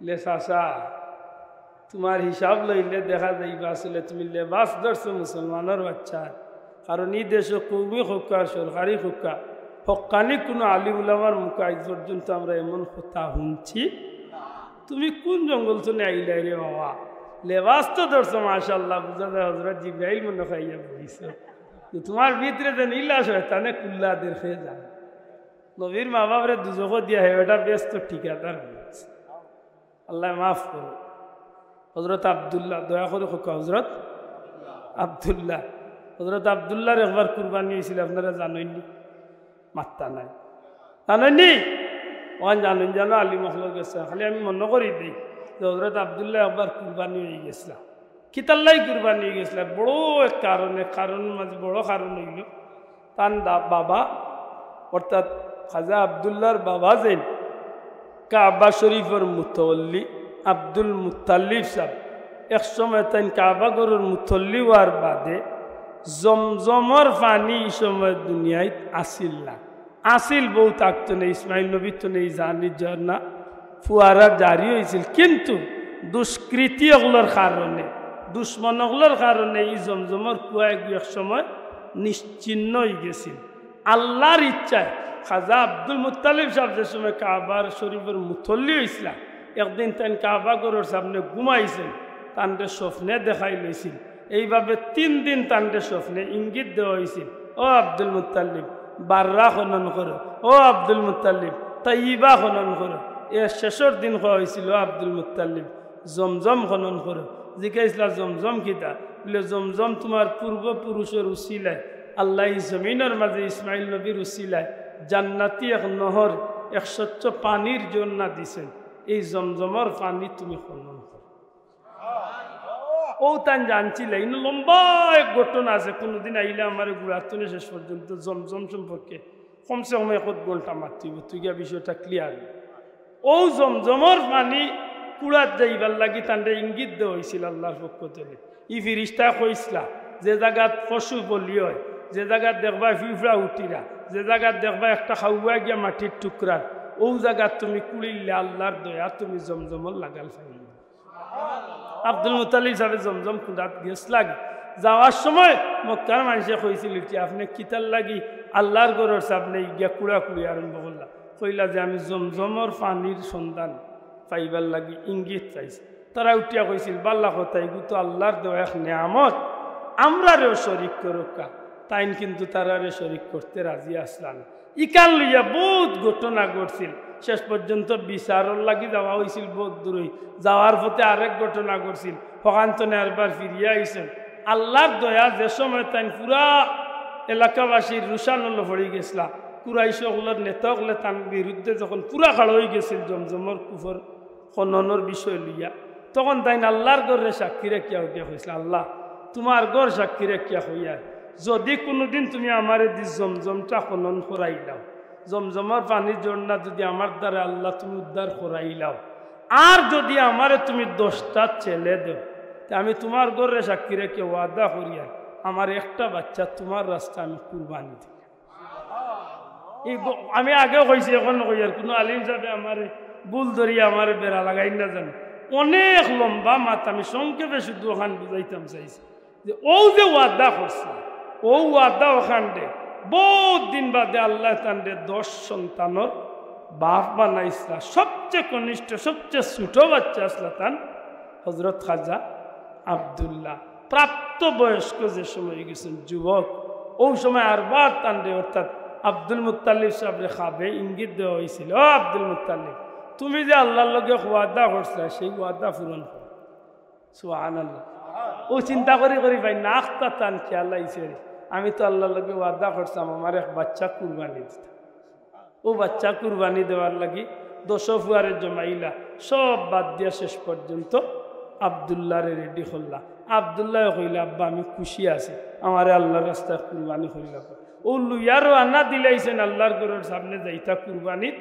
লে চাচা তোমার হিসাব লইলে দেখা যাইবা আসলে তুমি লেবাস ধরছো মুসলমানের বাচ্চা। কারণ এই দেশে কৌমি হক্কা সরকারি হক্কা হক্কানি কোনো আলিম উলামার মুখে আজ পর্যন্ত আমরা এমন কথা শুনছি। তুমি কোন জঙ্গল শুনে আইলাই রে বাবা? লেবাস তো ধরছো মাশাআল্লাহ, বুঝা যায় হযরত জিবরাইল মনে খাইয়া বইছো। তোমার ভিতরে যে নীলা শয়তানে কুল্লা দের খেয়ে যায়। নবীর মা বাপরে দুজখ দিয়া হে এটা ব্যস্ত ঠিকাদার হয়েছে। আল্লাহ মাফ করো। হজরত আব্দুল্লাহ দয়া করে হোক হজরত আব্দুল্লাহ। হজরত আব্দুল্লাহর একবার কুরবানি হয়েছিল, আপনারা জানেননি? মাত্তা নাই জানেননি? ওখান জানেন জানো আলী মহল গেছে। খালি আমি মনে করি দিই যে হজরত আব্দুল্লাহ একবার কুরবানি হয়ে গেছিলাম। কিতাল্লাই কুরবানি হয়ে গেছিলাম বড় এক কারণ মাঝে বড় কারণ হইল তার বাবা অর্থাৎ খাজা আব্দুল্লাহর বাবা যেন কাবা শরীফের মুতওয়াল্লি আব্দুল মুত্তালিব সাহেব এক সময় তাই কাবা গরুর মুতল্লি হওয়ার বাদে জমজমর পানি এই সময় দুনিয়ায় আসিল না। আসিল বউ থাকতো না, ইসমাইল নবী তো নেই জানি ঝর্ণা ফুয়ারা জারি হয়েছিল, কিন্তু দুষ্কৃতি ওগুলোর কারণে দুশ্মনগুলোর কারণে এই জমজমর কুয়া এক সময় নিশ্চিহ্ন হয়ে গেছিল। আল্লাহর ইচ্ছায় খাজা আব্দুল মুত্তালিব সাহেব যে সময় কাবার শরীফের মুতল্লি হয়েছিল, একদিন তাই কাবা গরুর সামনে ঘুমাইছেন, তান্ডে স্বপ্নে দেখাই লইছিল। এইভাবে 3 দিন তান্ডে স্বপ্নে ইঙ্গিত দেওয়া হয়েছিল, ও আব্দুল মুত্তালিব বাররা খনন করো, ও আব্দুল মুত্তালিব তাইবা খনন করো। এর শেষের দিন হওয়া হয়েছিল আব্দুল মুত্তালিব জমজম খনন করো। জিজ্ঞাসা জমজম কিতা? বলে জমজম তোমার পূর্বপুরুষের উসিলায় আল্লাহ জমিনের মাঝে ইসমাইল নবীর উসিলায় জান্নাতি এক নহর এক স্বচ্ছ পানির জন্য দিছেন, এই জমজমর পানি তুমি খনন করো। ও তান জানছিল ইন লম্বা এক ঘটনা আছে, কোনোদিন আইলে আমার গুড়াতনে শেষ পর্যন্ত জমজম সম্পর্কে কমসে কম 1 ঘন্টা মাতিব, তুই গিয়া বিষয়টা ক্লিয়ার। ও জমজমর পানি কুড়াত যাইবার লাগি তান্ডে ইঙ্গিত দেওয়া হয়েছিল আল্লাহর পক্ষ থেকে। ই ফিরিস্তা কইসলা যে জায়গাত পশু বলি হয়, যে জায়গাত দেখবা ফিফড়া উঠিরা, যে জায়গাত দেখবা একটা খাওয়া গিয়া মাটির টুকরা, ও জায়গাত তুমি কুড়িলে আল্লাহর দয়া তুমি জমজমর লাগাল ফাইল। আব্দুল মুত্তালিব সাহেব জমজম কুড়াত গেছ লাগে, যাওয়ার সময় মক্কার মানুষে কইছিল কি আপনি কিতার লাগি আল্লাহর গরর সামনে গিয়া কুড়া কুড়ি আরম্ভ করলা। কইলা যে আমি জমজমর পানির সন্ধান পাইবার লাগি ইঙ্গিত চাইছে। তারা উঠিয়া কইছিল বাল্লা কথা এগু তো আল্লাহর দেওয়া এক নিয়ামত, আমরারেও শরিক করুকা। তাইন কিন্তু তারারে শরিক করতে রাজি আসলাম। ইকান লইয়া বহুত ঘটনা ঘটছিল। শেষ পর্যন্ত বিচারর লাগি যাওয়া হয়েছিল বহুত দূরই। যাওয়ার পথে আরেক ঘটনা ঘটছিল, হকান্তনে আরবার ফিরিয়া আইছেন। আল্লাহর দয়া যে সময় তাই পুরা এলাকাবাসীর রুশানল পড়ে গেছিলাম, কুরাইশগুলোর নেতাগুলো তার বিরুদ্ধে যখন পুরা খাড় হয়ে গেছিল জমজমর কুফর খননের বিষয় লইয়া, তখন তাই আল্লাহর গড়ে সাক্ষী রেখিয়া উঠিয়া হয়েছিল, আল্লাহ তোমার গড় সাক্ষী রেখিয়া হইয়া যদি কোনোদিন তুমি আমার দি জমজমটা খনন করাই দাও, জমজমর পানির জন্না যদি আমার দ্বারা আল্লাহ তুমি উদ্ধার করাই দাও, আর যদি আমারে তুমি 10টা ছেলে দেও, আমি তোমার গড়ে সাক্ষী রেখে ওয়াদা করিয়া আমার একটা বাচ্চা তোমার রাস্তা আমি কুরবানি দিই। আমি আগেও কইছি, এখন কইয়ার কোনো আলিম সাহেব আমার বুল ধরিয়া আমার বেড়া লাগাই না জানে, অনেক লম্বা মাত। আমি সংক্ষেপে শুধু ওখান বুঝাইতাম চাইছি যে ও যে ওয়াদা করছে, ও ওয়াদা ওখান দে বহুত দিন বাদে আল্লাহ তান্ডে 10 সন্তানের বাপ বানাইছিলা। সবচেয়ে কনিষ্ঠ সবচেয়ে ছোট বাচ্চা আসলা তান হজরত খাজা আব্দুল্লাহ। প্রাপ্ত বয়স্ক যে সময় গেছেন যুবক, ওই সময় আরবার তান্ডে অর্থাৎ আব্দুল মুত্তালিব সাহেবরে খাবে ইঙ্গিত দেওয়া হয়েছিল, ও আব্দুল মুত্তালিব তুমি যে আল্লাহর লগে ওয়াদা করছিলা সেই ওয়াদা পূরণ করো। সুবহানাল্লাহ। ও চিন্তা করি ভাই নাখতা তান খেয়াল আইছে, আমি তো আল্লাহর লগে ওয়াদা করছিলাম আমার এক বাচ্চা কুরবানি দিতাম। ও বাচ্চা কুরবানি দেওয়ার লাগি 10 ফুয়ারের জমাইলা সব বাদ দিয়া শেষ পর্যন্ত আবদুল্লাহরে রেডি করলা। আবদুল্লাহ কইলা আব্বা আমি খুশি আছি, আমার আল্লাহর রাস্তায় কুরবানি করিলা। ও লুইয়ারও আনা দিলাইছেন আল্লাহর ঘরের সামনে যাইতা কুরবানিত।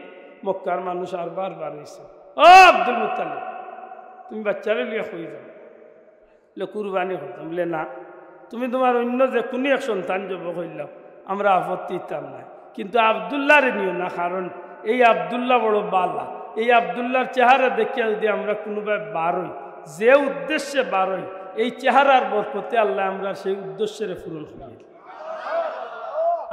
মক্কার মানুষ আর বার হয়েছে, ও আব্দুল মুত্তালিব তুমি বাচ্চারে লিয়া কই যাও কুরবানি করতাম। বলে না, তুমি তোমার অন্য যে কোনো এক সন্তান যাব কইলাম আমরা আপত্তি দিতাম না, কিন্তু আবদুল্লাহরে নিও না, কারণ এই আবদুল্লাহ বড় বালা। এই আবদুল্লাহর চেহারা দেখিয়া যদি আমরা কোনোভাবে বার হই, যে উদ্দেশ্যে বার হই, এই চেহারার বরকতে আল্লাহ আমরা সেই উদ্দেশ্যের পূরণ করি।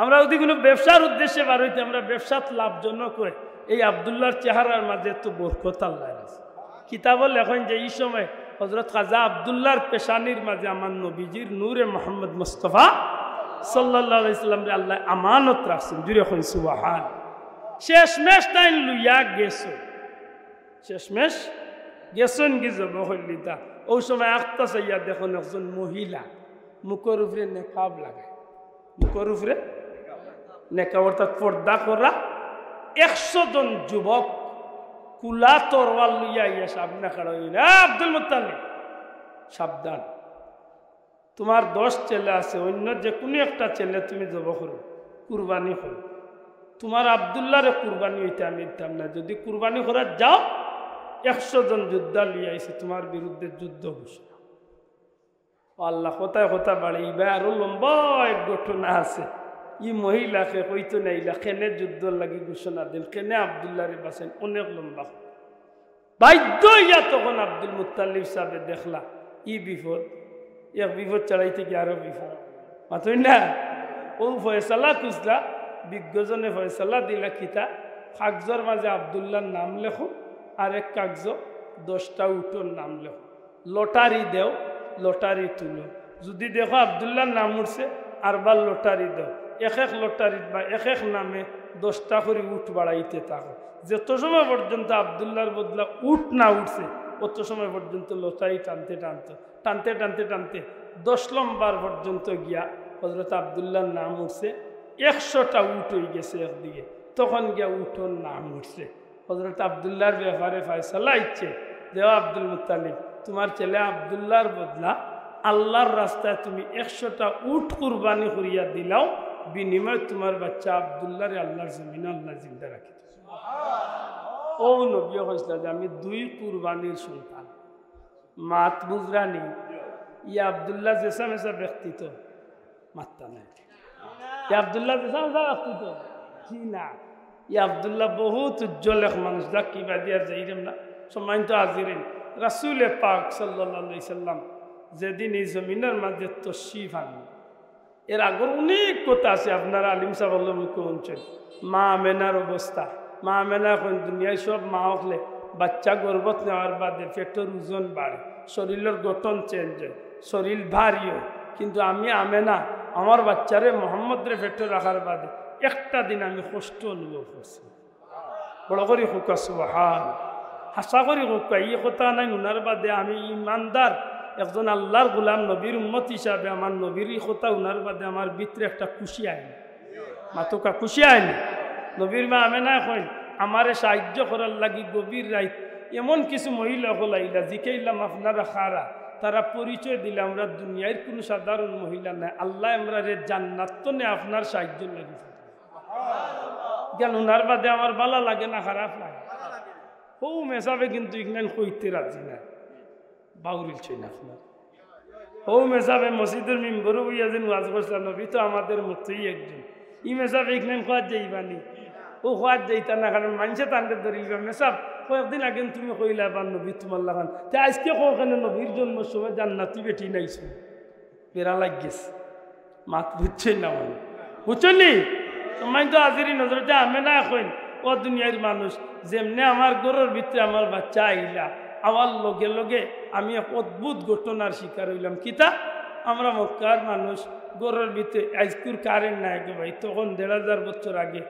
আমরা যদি কোনো ব্যবসার উদ্দেশ্যে বার হইতে আমরা ব্যবসাত লাভজনক হয়, এই আবদুল্লাহর চেহারার মাঝে তো বরকত আল্লাহ আছে। কিতাব লেখেন যে এই সময় হজরত খাজা আবদুল্লাহর পেশানির মাঝে আমার নবীজির নূরে মোহাম্মদ মুস্তফা সাল্লাল্লাহু আলাইহি সাল্লাম রে আল্লাহ আমানত রাখছেন। জুড়ে কই সুবহান। শেষমেশ তাই লইয়া গেছো, শেষমেশ গেছন কি যাব হইলিতা। ওই সময় আখতা চাইয়া দেখুন একজন মহিলা মুখের উপরে নেকাব লাগায়, মুখের উপরে নেকাব অর্থাৎ পর্দা করা। 100 জন যুবক কুলা তরওয়াল লইয়া ইয়া সামনে খাড়া হইল, আব্দুল মুত্তালিব সাবধান, তোমার 10 ছেলে আছে, অন্য যে কোনো একটা ছেলে তুমি জব করো, কুরবানি করো। তোমার আবদুল্লাহরে কুরবানি হইতে আমি দিতাম না, যদি কুরবানি করার যাও 100 জন যোদ্ধা লিয়ে আইছে তোমার বিরুদ্ধে যুদ্ধ ঘোষণা। আল্লাহ কোথায় কথা বাড়ে, ইবা আরো লম্বা এক ঘটনা আছে। ই মহিলাকে কইতো নাইলা কেনে যুদ্ধ লাগি ঘোষণা দেন, কেনে আবদুল্লাহরে বাঁচেন, অনেক লম্বা। বাধ্য ইয়া তখন আব্দুল মুত্তালিব সাহেব দেখলা ই বিপদ, এক বিপদ চড়াইতে কি আরো বিপদ মাতই না। ও ফয়সালা খুঁজলা, বিজ্ঞজনে ফয়সালা দিলা কিতা, কাগজের মাঝে আবদুল্লাহর নাম লেখো, আর এক কাগজ 10টা উটোর নাম লেখো, লটারি দেও, লটারি তুলো। যদি দেখো আবদুল্লাহর নাম উঠছে আরবার লটারি দেও, এক লটারিত বা এক নামে 10টা করে উঠ বাড়াইতে থাকো। যত সময় পর্যন্ত আবদুল্লাহর বদলা উঠ না উঠছে অত সময় পর্যন্ত লটারি টানতে টানতে টানতে টানতে টানতে 10 নম্বর পর্যন্ত গিয়া হজরত আবদুল্লাহর নাম উঠছে। 100টা উঠ হয়ে গেছে একদিকে, তখন গিয়া উঠোর নাম উঠছে। হজরত আবদুল্লাহর ব্যাপারে ফয়সালা ইচ্ছে দেওয়া, আব্দুল মুত্তালিব তোমার ছেলে আবদুল্লাহর বদলা আল্লাহর রাস্তায় তুমি 100টা উঠ কুরবানি করিয়া দিলাও, বিনিময় তোমার বাচ্চা আবদুল্লাহরে আল্লাহর জমিন আল্লাহ জিন্দা রাখি। ও নবী হয়েছিল যে আমি 2 কুরবানির সন্তান, মাত বুজরানি। ইয়া আবদুল্লাহ জেসা মেসা ব্যক্তিত্ব মাত্তা নাই, ইয়া আবদুল্লাহ জেসা মেসা ব্যক্তিত্ব কি না। ইয়া আবদুল্লাহ বহুত উজ্জ্বল এক মানুষ, যা কিবা দিয়া যাইরেম না সম্মানিত হাজিরিন। রাসূল পাক সাল্লাল্লাহু আলাইহি সাল্লাম যেদিন এই জমিনের মাঝে তশরিফ আনলেন, এর আগর অনেক কথা আছে, আপনারা আলিম সাহেব মুখে শুনছেন। মা আমেনার অবস্থা, মা আমেনা এখন দুনিয়ায় সব মা হলে বাচ্চা গর্ভত নেওয়ার বাদে পেটের ওজন বাড়ে, শরীরের গঠন চেঞ্জ হয়, শরীর ভারী হয়। কিন্তু আমি আমেনা আমার বাচ্চারে মোহাম্মদরে পেটে রাখার বাদে একটা দিন আমি কষ্ট অনুভব করছি। বড় করে হুকা সুবহান, হাসা করে হুকা। এই কথা নাই উনার বাদে আমি ইমানদার একজন আল্লাহর গোলাম নবীর উম্মত হিসাবে আমার নবীর এই কথা উনার বাদে আমার ভিতরে একটা খুশি আইনি, মাতুকা খুশি আইনি। নবীর মা আমেনা কইন আমারে সাহায্য করার লাগি গভীর রাত এমন কিছু মহিলা হলাইলা জিকাইলাম আপনারা খারা, তারা পরিচয় দিলে আমরা দুনিয়ার কোনো সাধারণ মহিলা নাই, আল্লাহ আমরা রে জান্নাত তো নে আপনার সাহায্য লাগি গেল। উনার বাদে আমার ভালো লাগে না খারাপ লাগে? ও মেসাবে কিন্তু ইগনান কইতে রাজি না, বাউরিল ছই না আপনার। ও মেসাবে মসজিদের মেম্বরও বইয়া যেন ওয়াজ করছিলাম, নবী তো আমাদের মতোই একজন। ই মেসাবে ইগনান খোয়ার যাইবানি, ও খোয়ার যাইতা না, কারণ মানুষে তান্ডে ধরিল মেসাব কয়েকদিন আগে তুমি কইলা বা নবী তোমার লাগান তে আজকে কোখানে নবীর জন্মের সময় জান্নাতি বেটি নাইছো, বেড়া লাগিয়েছে মাত বুঝছেন না মানে বুঝলি তোমায় তো আজিরি নজরতে আমি না এখন ও দুনিয়ার মানুষ যেমনি আমার ঘরের ভিতরে আমার বাচ্চা আইলা আমার লগে লগে আমি এক অদ্ভুত ঘটনার শিকার হইলাম। কিতা আমরা মক্কার মানুষ ঘরের ভিতরে আইসকুর কারেন্ট নাই গে ভাই, তখন ১,৫০০ বছর আগে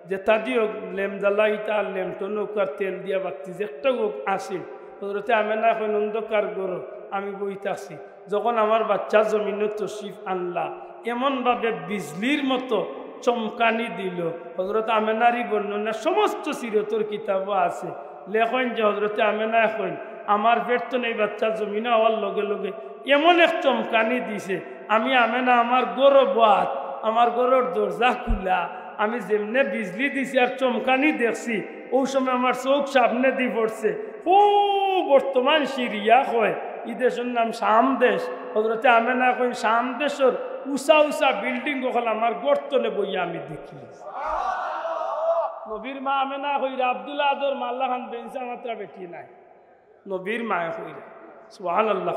যে তাদিও লেম জ্বালাইতা লেমটো নৌকার তেল দিয়া বাতি যে একটা আসিল ওদেরতে আমি না এখন অন্ধকার গরো আমি বইতাছি। যখন আমার বাচ্চা জমিনে তশরিফ আনলা এমনভাবে বিজলির মতো চমকানি দিল। হজরত আমেনারই বর্ণনা সমস্ত সিরতর কিতাবও আছে, লেখন যে হজরতে আমেনা এখন আমার পেট তো নেই বাচ্চা জমিনে হওয়ার লগে লগে এমন এক চমকানি দিছে, আমি আমেনা আমার গরো বাত আমার গরোর দরজা খুলা, আমি যেমনে বিজলি দিছি আর চমকানি দেখছি ওই সময় আমার চোখ সামনে দিয়ে পড়ছে। ও বর্তমান সিরিয়া হয় ই দেশের নাম শাম দেশ। হজরতে আমেনা এখন শাম দেশের উঁচা উঁচা বিল্ডিং ওখানে আমার গর্তনে বইয়া আমি দেখি। নবীর মা আমেনা হইরা আব্দুল্লাহ আদর মাল্লা খান বেঞ্চা মাত্রা বেটি নাই, নবীর মায় হইরা সুবহানাল্লাহ।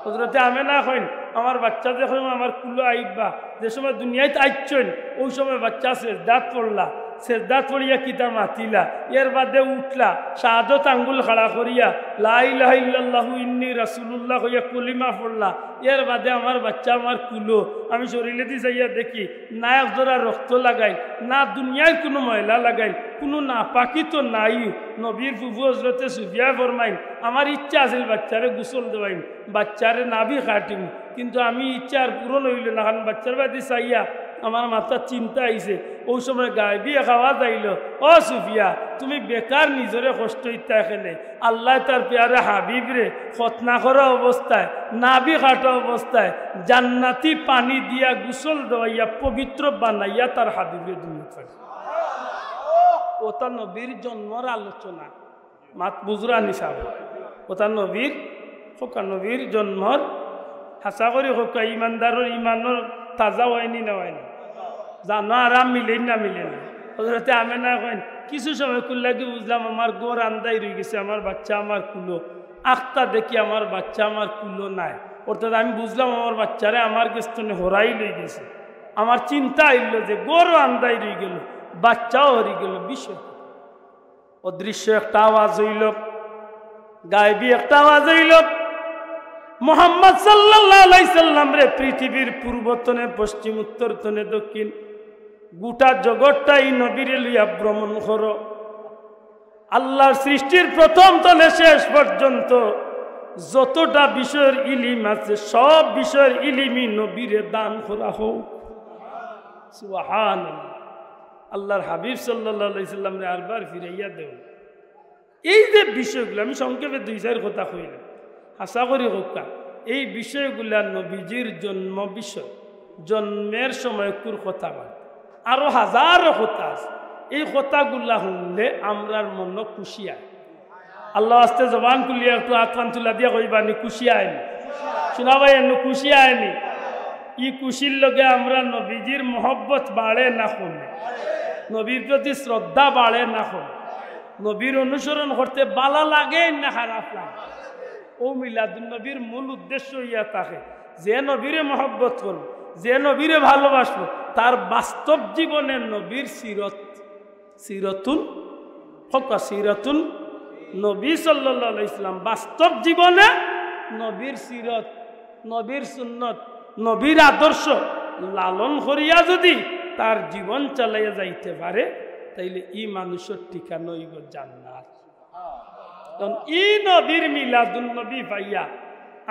হজরতে আমেনা কইন আমার বাচ্চা যখন আমার কুলো আইবা যে সময় দুনিয়ায় আইছেন ওই সময় বাচ্চা সেজদাত পড়লা, সেজদাত পড়িয়া কিতা মাতিলা, এর বাদে উঠলা শাহাদত আঙ্গুল খাড়া করিয়া লা ইলাহা ইল্লাল্লাহু ইন্নী রাসূলুল্লাহ হইয়া কলিমা পড়লা। এর বাদে আমার বাচ্চা আমার কুলো আমি শরীরে দিয়ে যাইয়া দেখি না একজোড়া রক্ত লাগাই, না দুনিয়ার কোনো ময়লা লাগাই, কোনো না পাকি তো নাই। নবীর ফুফু হজরতে সুফিয়া ফরমাইন আমার ইচ্ছা আছিল বাচ্চারে গোসল দেওয়াইন, বাচ্চারে নাভি কাটিম, কিন্তু আমি ইচ্ছা আর পূরণ হইল না, কারণ বাচ্চার বাদে চাইয়া আমার মাথার চিন্তা আইছে। ওই সময় গায়ে খাওয়া যাইল, ও সুফিয়া তুমি বেকার নিজরে কষ্ট ইত্যা এখানে আল্লাহ তার পেয়ারে হাবিবরে খতনা করা অবস্থায় নাভি কাটা অবস্থায় জান্নাতি পানি দিয়া গোসল দেওয়াইয়া পবিত্র বানাইয়া তার হাবিবরে দুনিয়া। ওটা নবীর জন্মর আলোচনা মাত বুজরা নিসাব, ওটা নবীর হোকা নবীর জন্মর হাসা করি হোকা ইমানদারের ইমানের তাজা হয়নি না হয়নি জানো আরাম মিলে না মিলে না। হজরতে আমেনা কইন কিছু সময় কুল্লাকে বুঝলাম আমার গোড় আন্দাই রয়ে গেছে, আমার বাচ্চা আমার কুলো আখতা দেখি আমার বাচ্চা আমার কুলো নাই, অর্থাৎ আমি বুঝলাম আমার বাচ্চারে আমার কেস্তনে হরাই লই গেছে। আমার চিন্তা হইল যে গোড় আন্দাই রয়ে গেল বাচ্চাও হরি গেল। বিষয় অদৃশ্য একটা আওয়াজ হইল, গায়েবী একটা আওয়াজ হইল, মুহাম্মদ সাল্লাল্লাহু আলাইহি সাল্লাম রে পৃথিবীর পূর্বতনে পশ্চিম উত্তরতনে দক্ষিণ গোটা জগৎটাই নবীরে লইয়া ভ্রমণ করো। আল্লাহর সৃষ্টির প্রথম তলে শেষ পর্যন্ত যতটা বিষয়ের ইলিম আছে সব বিষয়ের ইলিমই নবীরে দান করা হোক। সুবহানাল্লাহ। আল্লাহর হাবিব সাল্লাল্লাহু আলাইহি সাল্লাম রে আরবার ফিরাইয়া দেও। এই যে বিষয়গুলো আমি সংক্ষেপে ২-৪ কথা কইলাম, আশা করি হোকা এই বিষয়গুলা নবীজির জন্ম বিষয়, জন্মের সময় কুর কথা বলে আরো হাজারো কথা আছে। এই কথাগুলা শুনলে আমরার মন খুশি হয়। আল্লাহ আস্তে জবান খুলিয়া একটু আতফান তুলা দিয়া কইবানি খুশি আয়নি, শোনা ভাই এমন খুশি আয়নি। ই খুশির লগে আমরা নবীজির মহব্বত বাড়ে না কমে, নবীর প্রতি শ্রদ্ধা বাড়ে না কমে, নবীর অনুসরণ করতে ভালো লাগে না খারাপ লাগে। ও মিলাদুন নবীর মূল উদ্দেশ্য ইয়া থাকে যে নবীরে মহব্বত করব, যে নবীরে ভালোবাসবো তার বাস্তব জীবনের নবীর সিরতুন হকা সিরতুন নবী সাল্লাল্লাহু আলাইহি সাল্লাম বাস্তব জীবনে নবীর সিরত, নবীর সুন্নত, নবীর আদর্শ লালন করিয়া যদি তার জীবন চালাইয়া যাইতে পারে তাইলে ই মানুষের ঠিকানা হইব জান্নাত। কারণ ই নবীর মিলাদুন নবী পাইয়া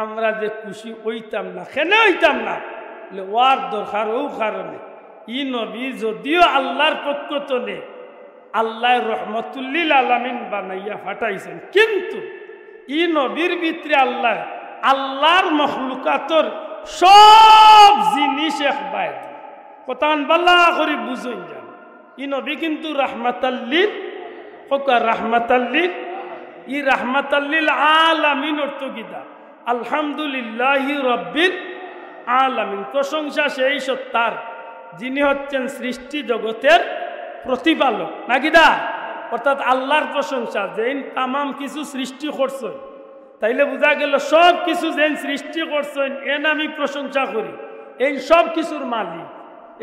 আমরা যে খুশি হইতাম না, কেন হইতাম না? ওয়ার দরকার ও কারণে ই নবী যদিও আল্লাহর পক্ষ তনে আল্লাহ রহমতুল্লিল আলামিন বানাইয়া ফাটাইছেন, কিন্তু ই নবীর ভিতরে আল্লাহর মখলুকাতর সব জিনিস একবাই কথান বাল্লা করে বুঝুন যান। ই নবী কিন্তু রাহমাতাল্লিল রাহমাতাল্লিল ই রাহমাতাল্লিল আলামিন অর্থ গীতা আলহামদুলিল্লাহি রব্বিল আলামিন। প্রশংসা সেই সত্তার যিনি হচ্ছেন সৃষ্টি জগতের প্রতিপালক, নাকি দা? অর্থাৎ আল্লাহর প্রশংসা যেন তামাম কিছু সৃষ্টি করছেন, তাইলে বোঝা গেল সব কিছু যেন সৃষ্টি করছেন এন আমি প্রশংসা করি, এই সব কিছুর মালিক,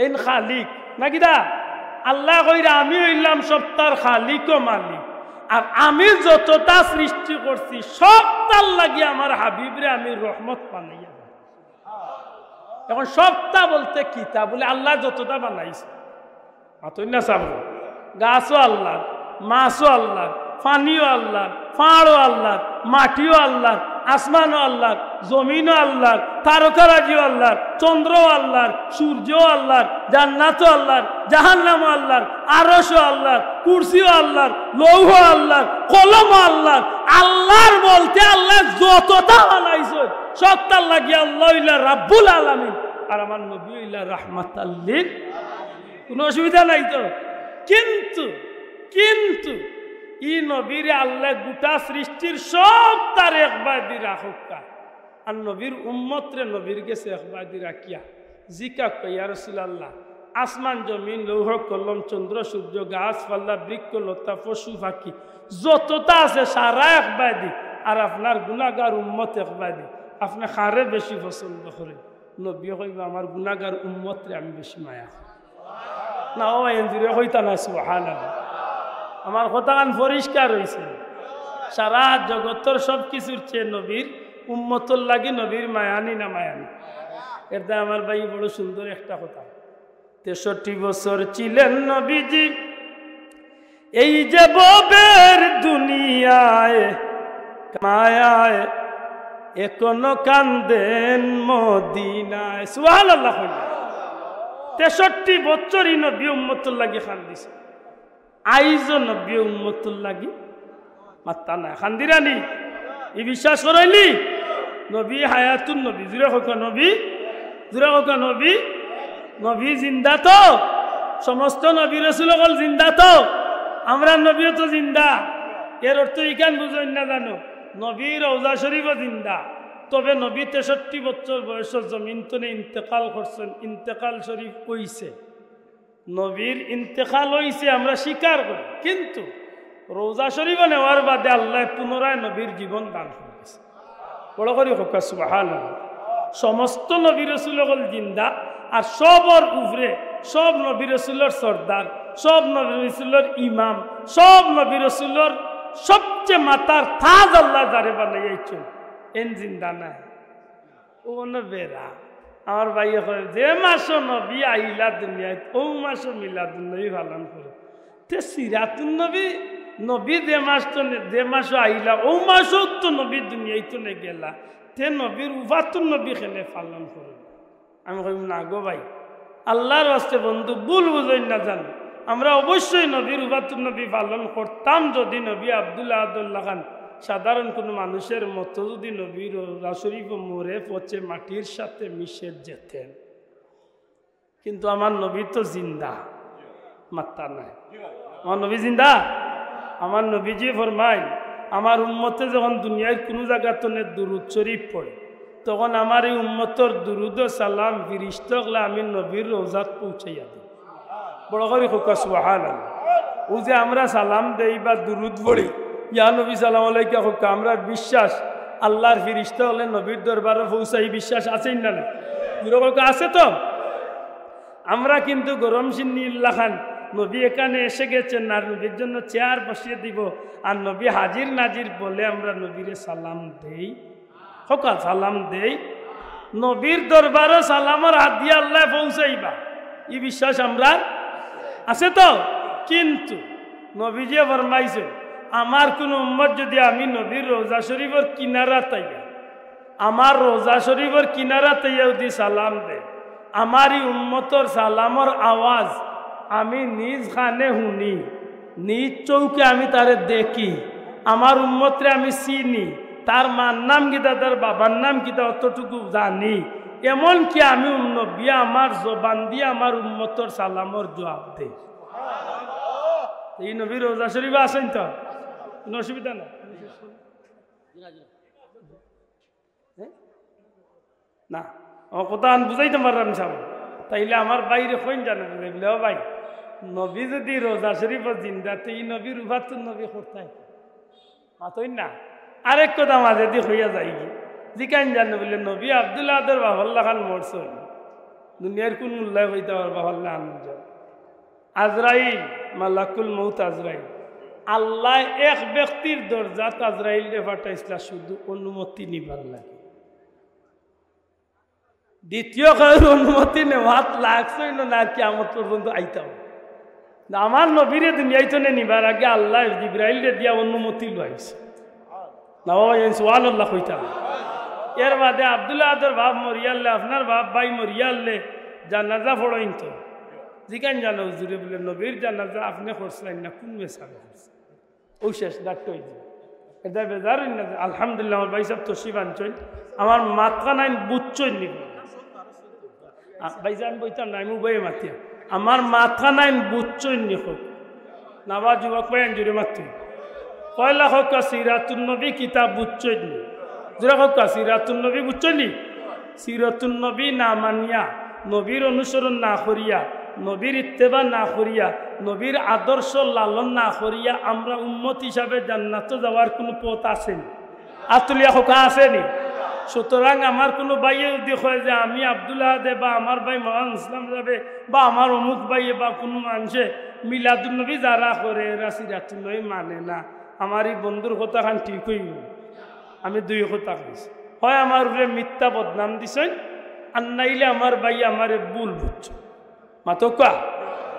এন খালিক, নাকি দা? আল্লাহ কইরা আমি হইলাম সত্তার খালিক ও মালিক, আর আমি যতটা সৃষ্টি করছি সবটার লাগি আমার হাবিবরে আমি রহমত বানাইয়া। এখন সবটা বলতে কিতা বলে আল্লাহ যতটা বানাইছে, মাতইনা সাব গাছও আল্লাহ, মাছও আল্লাহ, পানিও আল্লাহ, পাহাড়ও আল্লাহ, মাটিও আল্লাহ, আসমানও আল্লাহ, জমিনও আল্লাহ, তারকারাজিও আল্লাহ, চন্দ্রও আল্লাহ, সূর্যও আল্লাহ, জান্নাতও আল্লাহ, জাহান্নামও আল্লাহ, আরশও আল্লাহ, কুরসিও আল্লাহ, লৌহ আল্লাহ, কলমও আল্লাহ। আল্লাহর বলতে আল্লাহ যতটা বানাইছে সবটার লাগিয়ে আল্লাহ হইলা রাব্বুল আলামিন, আর আমার নবী হইলা রাহমাতাল লিল। কোনো অসুবিধা নাই তো? কিন্তু কিন্তু ই নবীরে আল্লাহ গোটা সৃষ্টির সব তার একবার দি রাখা, আর নবীর উম্মতরে নবীর গেছে একবার দি রাখিয়া জিকা কইয়া রাসূলুল্লাহ আসমান জমিন লৌহ কলম চন্দ্র সূর্য গাছ পাল্লা বৃক্ষ লতা পশু পাখি যতটা আছে সারা একবার দি, আর আপনার গুনাহগার উম্মত একবার দি, আপনি কারে বেশি পছন্দ করেন? নবী কইবা আমার গুনাহগার উম্মতরে আমি বেশি মায়া না। ও এনজুরে হইতা না সুবহানাল্লাহ। আমার কথাগান পরিষ্কার হয়েছে, সারা জগতের সব কিছুর চেয়ে নবীর উম্মতর লাগি নবীর মায়ানি না মায়ানি? এটা আমার ভাই বড় সুন্দর একটা কথা। 63 বছর ছিলেন নবীজি এই যে ববের দুনিয়ায় মায়ায়, এখনো কান্দেন মদিনায়। সুবহানাল্লাহ। 63 বছরই নবী উম্মতর লাগি কান্দিছে, আইজ নবী উম্মতুল লাগি মাত্তা না খান্দিরানি। ই বিশ্বাস করাইলি নবী হায়াতুন নবী জুড়ে হোক, নবী জুড়ে হোক, নবী নবী জিন্দা তো, সমস্ত নবী রাসূল হল জিন্দা তো, আমরা নবীও তো জিন্দা। এর অর্থ ইখান বুঝেন না জানো? নবী রওজা শরীফও জিন্দা, তবে নবী 63 বছর বয়সে জমিন তনে ইন্তেকাল করছেন। ইন্তেকাল শরীফ কইছে, নবীর ইন্তেকাল হইছে আমরা স্বীকার করি, কিন্তু রওজা শরীফ নেওয়ার বাদে আল্লাহ পুনরায় নবীর জীবন দান করেছে। বড় করে হোক সুবহানাল্লাহ। সমস্ত নবী রাসূল হল জিন্দা, আর সবর উপরে সব নবী রাসূলের সর্দার, সব নবী রাসূলের ইমাম, সব নবী রাসূলের সবচেয়ে মাতার তাজ আল্লাহ যারে বানাইছেন এন জিন্দা নাই। ও বেরা আমার ভাই যে মাস নবী আইলা দুনিয়ায় ও মাস মিলাদুন নবী পালন করে। তে সিরাতুন নবী নবী যে মাস আইলা ও মাসও তো নবী দুনিয়ায় তো নে গেলা, তে নবীর উফাতুন নবী খেলে পালন করে। আমি কইব না গো ভাই, আল্লাহর রাস্তে বন্ধু ভুল বুঝই না জান, আমরা অবশ্যই নবীর উফাতুন নবী পালন করতাম যদি নবী আব্দুল্লাহ আব্দুল্লাহ খান সাধারণ কোনো মানুষের মতো যদি নবীর রওজা শরীফ মরে পচে মাটির সাথে মিশে যেতেন। কিন্তু আমার নবী তো জিন্দা, মাত্তা নাই। আমার নবী জিন্দা। আমার নবীজি ফরমায় আমার উম্মতে যখন দুনিয়ায় কোনো জায়গাতে দুরুদ শরীফ পড়ে, তখন আমার এই উম্মতর দুরুদ সালাম ফিরিস্তাগলা আমি নবীর রওজাত পৌঁছাইয়া দিই। বড় করে হোক সুবহানাল্লাহ। ও যে আমরা সালাম দেই বা দুরুদ পড়ি, ইয়া নবী সালাম আলাইকা হোক, আমরা বিশ্বাস আল্লাহর ফিরিস্তা হলে নবীর দরবারে পৌঁছাই, বিশ্বাস আছেই না? আছে তো। আমরা কিন্তু গরম সিন্নি ইল্লা খান নবী এখানে এসে গেছেন আর নবীর জন্য চেয়ার বসিয়ে দিব আর নবী হাজির নাজির বলে আমরা নবীরে সালাম দেই হকাল সালাম দেই নবীর দরবারও সালামর হাত দিয়ে আল্লাহ পৌঁছাইবা এই বিশ্বাস আমরা আছে তো কিন্তু নবীজি ফরমাইছে আমার কোন উম্মত যদি আমি নবীর রোজা শরীফের কিনারা তাইয়া আমার রোজা শরীফের কিনারা তাইয়া যদি সালাম দে আমার এই উম্মতর সালামর আওয়াজ আমি নিজ খানে শুনি নিজ চৌকে আমি তারে দেখি আমার উম্মতরে আমি চিনি তার মার নাম কিতা তার বাবার নাম কিতা অতটুকু জানি এমনকি আমি নবী আমার জবান দিয়ে আমার উম্মতর সালামর জবাব দেই এই নবীর রোজা শরীফ আছেন তো কোনো অসুবিধা না না আমার কথা বুঝাইতে পারলাম সাহেব তাইলে আমার বাইরে কইন জানে বুঝাইলে ও ভাই নবী যদি রোজা শরীফ জিন্দা তো এই নবীর উভাত নবী করতাই মাতই না আরেক কথা মাঝে দিয়ে হইয়া যাই জিকান জানে বলে নবী আব্দুল্লাহ আদর বাবাল্লা খান মরছে দুনিয়ার কোন উল্লাহ হইতে পার বাবাল্লাহ আনন্দ আজরাইল মালাকুল মৌত আজরাইল আল্লাহ এক ব্যক্তির দরজাত আজরাইল রে পাঠাইছিলা শুধু অনুমতি নিবার লাগে দ্বিতীয় কারোর অনুমতি নেওয়াত লাগছই না আর কি আমার পর্যন্ত আইতাম আমার নবীরে দুনিয়াইতে নিবার আগে আল্লাহ জিব্রাইল রে দিয়া অনুমতি লাইছে না বাবা সুবহানাল্লাহ কইতাম এর বাদে আব্দুল্লাহ আদর বাপ মরিয়াল্লে আপনার বাপ ভাই মরিয়াল্লে জানাজা পড়াইন তো জিকান জানো হুজুরে বলে নবীর জানাজা আপনি করছিলেন না কোন মেসাবে করছেন ও শেষ ডাক্তার এটা বেজার না আলহামদুলিল্লাহ আমার ভাই সাহেব তশরিফ আনছেন আমার মাথা নাই বুঝছই নি ভাইজান বইতাম না আমি বইয়ে মাতিয়া আমার মাথা নাই বুঝছই নি হোক নাবা যুবক ভাই জুড়ে মাতি কয়লা হোক সিরাতুন নবী কিতাব বুঝছই নি জোরা হোক সিরাতুন নবী বুঝছই নি সিরাতুন নবী না মানিয়া নবীর অনুসরণ না করিয়া নবীর ইত্তেবা না করিয়া নবীর আদর্শ লালন না করিয়া আমরা উম্মত হিসাবে জান্নাত যাওয়ার কোনো পথ আসেনি আতুলিয়া হোকা আসেনি সুতরাং আমার কোনো ভাইয়ে যদি হয় যে আমি আব্দুল্লাহ দে বা আমার ভাই মহান ইসলাম যাবে বা আমার অমুক ভাইয়ে বা কোনো মানুষে মিলাদুন্নবী যারা করে এরা সিরাতুন্নবী মানে না আমার এই বন্ধুর কথা খান ঠিক হইব আমি দুই কথা কইছি হয় আমার উপরে মিথ্যা বদনাম দিছেন আর নাইলে আমার ভাই আমারে ভুল বুঝছো মাতো কা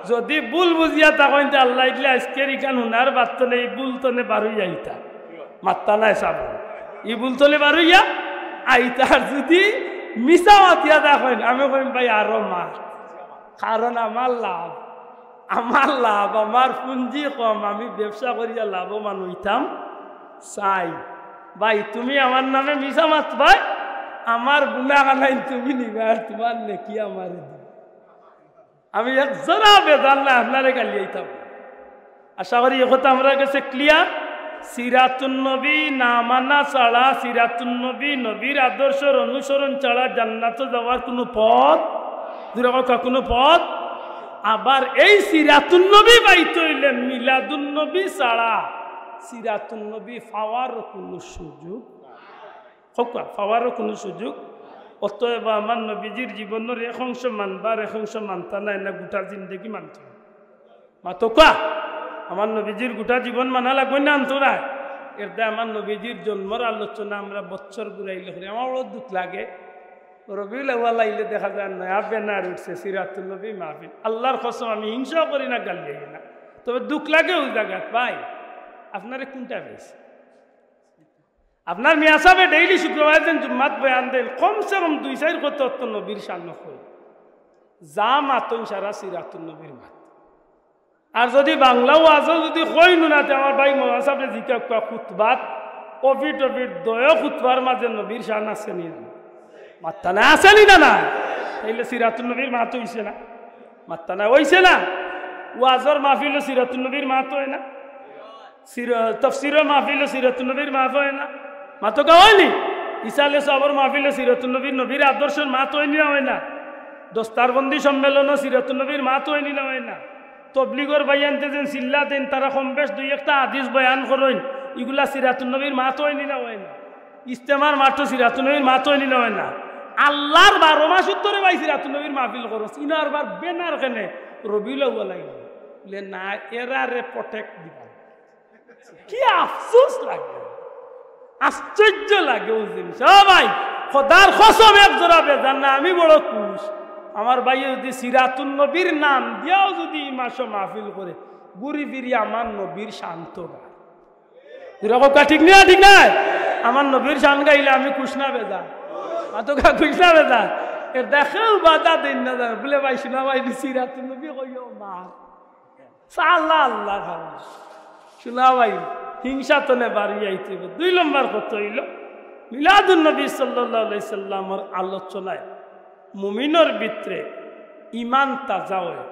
যদি ভুল বুঝিয়া তখন আল্লাহ ইটলে আজকের ইখান হুনার বার্তা নেই ভুল তনে বারুইয়া আইতা মাত্তা নাই সাব ই ভুল তলে বারুইয়া আইতার যদি মিশা মাতিয়া দেখেন আমি কইম ভাই আরো মার কারণ আমার লাভ আমার পুঞ্জি কম আমি ব্যবসা করিয়া লাভবান হইতাম চাই ভাই তুমি আমার নামে মিশা মাত ভাই আমার গুণা কানাই তুমি নিবে আর তোমার নেকি আমার আমি এক জরা বেদান না আপনারে গালিয়াইতাম আশা করি এ কথা আমরা কাছে ক্লিয়ার সিরাতুন নবী না মানা ছাড়া সিরাতুন নবী নবীর আদর্শের অনুসরণ ছাড়া জান্নাতে যাওয়ার কোনো পথ দূরে কথা কোনো পথ আবার এই সিরাতুন নবী পাইতে হইলে মিলাদুন নবী ছাড়া সিরাতুন নবী পাওয়ার কোনো সুযোগ পাওয়ারও কোনো সুযোগ অতএব আমার নবীজির জীবনের এক অংশ মানবার এক অংশ মানতা নাই না গোটা জিন্দগি মানত মাতকা আমার নবীজির গোটা জীবন মানা লাগবে না আন্তরা এর দ্বারা আমার নবীজির জন্মর আলোচনা আমরা বছর ঘুরাইলে করি আমার বড় দুঃখ লাগে রবিউল আউয়াল আইলে দেখা যায় নয়া ব্যানার উঠছে সিরাতুল নবী মাহফিল আল্লাহর কসম আমি হিংসা করি না গালি না তবে দুঃখ লাগে ওই জায়গায় ভাই আপনারে কোনটা বেশি আপনার মিয়া সাহেব ডেইলি শুক্রবার দিন জুম্মাত বয়ান দেন কমসে কম 2-4 কত নবীর সামনে কই যা মাতন সারা সিরাতুল নবীর মাত আর যদি বাংলাও আজ যদি কই নুনাতে আমার ভাই মিয়া সাহেব জিকা কোয়া খুতবাত কোভিড দয় খুতবার মাঝে নবীর শান আছে নি মাত্তা না আসেনি না তাইলে সিরাতুল নবীর মাত হইছে না মাত্তা না হইছে না ওয়াজর মাহফিল সিরাতুল নবীর মাত হয় না তফসিরের মাহফিল সিরাতুল নবীর মাত হয় না মাতো কা হয়নি ইসালে সাবর মাহফিলে সিরাতুল নবীর নবীর আদর্শের মাত হয়নি না হয় না দস্তারবন্দি সম্মেলনও সিরাতুল নবীর মাত হয়নি না হয় না তবলিগর বাইয়ানতে যেন চিল্লা দেন তারা কম বেশ 2-1টা হাদিস বয়ান করেন এগুলা সিরাতুল নবীর মাত হয়নি না হয় না ইস্তেমার মাঠও সিরাতুল নবীর মাত হয়নি না হয় না আল্লাহর 12 মাস উত্তরে ভাই সিরাতুল নবীর মাহফিল করো ইনার বার বেনার কেনে রবিউল আউয়াল আইল বলে না এরা রে প্রটেক্ট দিবা কি আফসোস লাগে আশ্চর্য লাগে ওই জিনিস সবাই খোদার কসম এক জোড়া বেজান না আমি বড় খুশ আমার ভাই যদি সিরাতুন নবীর নাম দিয়াও যদি মাসো মাহফিল করে ঘুরি ফিরি আমার নবীর শান্ত গান ঠিক না ঠিক না আমার নবীর শান গাইলে আমি খুশ না বেজা মাতকা খুশ না বেজা এর দেখেও বাধা দিন না বলে ভাই শোনা ভাই সিরাতুন নবী কইও মা সাল্লাহ আল্লাহ শোনা ভাই হিংসা তো নে বাড়ি আইতে 2 নম্বর কত হইল মিলাদুন নবী সাল্লাল্লাহু আলাইহি সাল্লামের আলোচনায় মুমিনের ভিতরে ঈমান তাজা হয়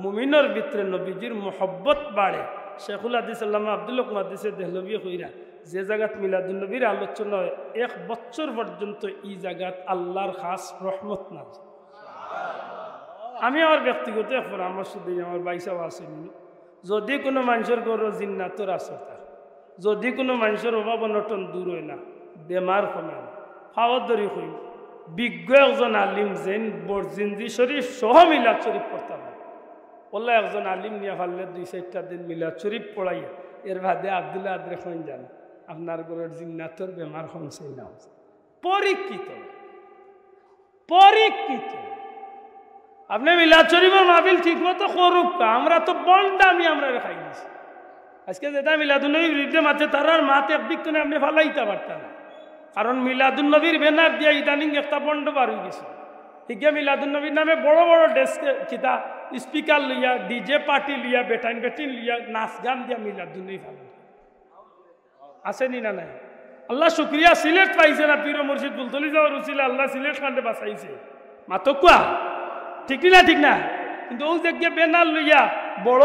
মুমিনের ভিতরে নবীজির মোহব্বত বাড়ে শেখুল হাদিস আল্লামা আব্দুল হক মুহাদ্দিসে দেহলভী কইরা যে জায়গাত মিলাদুন নবীর আলোচনা হয় 1 বছর পর্যন্ত এই জায়গাত আল্লাহর খাস রহমত নাযিল আমি আমার ব্যক্তিগত পরামর্শ দিই আমার ভাই সাহেব আছেন যদি কোনো মানুষের গরো জিন্নাতর আছে যদি কোনো মানুষের অভাব অনটন দূর হয় না বেমার কমে না খাওয়ার দরি হইল বিজ্ঞ একজন আলিম যেন বরজিন্দি শরীফ সহ মিলাদ শরীফ পড়তে পারে বললে একজন আলিম নিয়ে ফাললে 2-4টা দিন মিলাদ শরীফ পড়াইয়া এর বাদে আব্দুল্লাহ আদ্রেখন যান আপনার ঘরের জিন্নাতর বেমার কমছে না পরীক্ষিত পরীক্ষিত আপনি মিলাদ শরীফের মাহফিল ঠিক মতো করুক আমরা তো বন্ডামি আমরা খাই দিছি আজকে যেটা মিলাদুন্নবীর বিরুদ্ধে মাঠে তারার মাতে একদিক তো আপনি ফালাইতে পারতেন না কারণ মিলাদুন্নবীর ব্যানার দিয়ে ইদানিং একটা বন্ড বার হয়ে গেছে ঠিক আছে মিলাদুন্নবীর নামে বড় বড় ডেস্কে কিতা স্পিকার লইয়া ডিজে পার্টি লইয়া বেটাইন বেটিন লইয়া নাচ গান দিয়া মিলাদুন্নবী ফালাই আসেনি না নাই আল্লাহ শুক্রিয়া সিলেট পাইছে না পীর মুর্শিদ বুলতলি যাওয়ার উচিলে আল্লাহ সিলেট খান্ডে বাঁচাইছে মাতো কুয়া ঠিক না ঠিক না কিন্তু ওই দেখে বেনার লইয়া বড়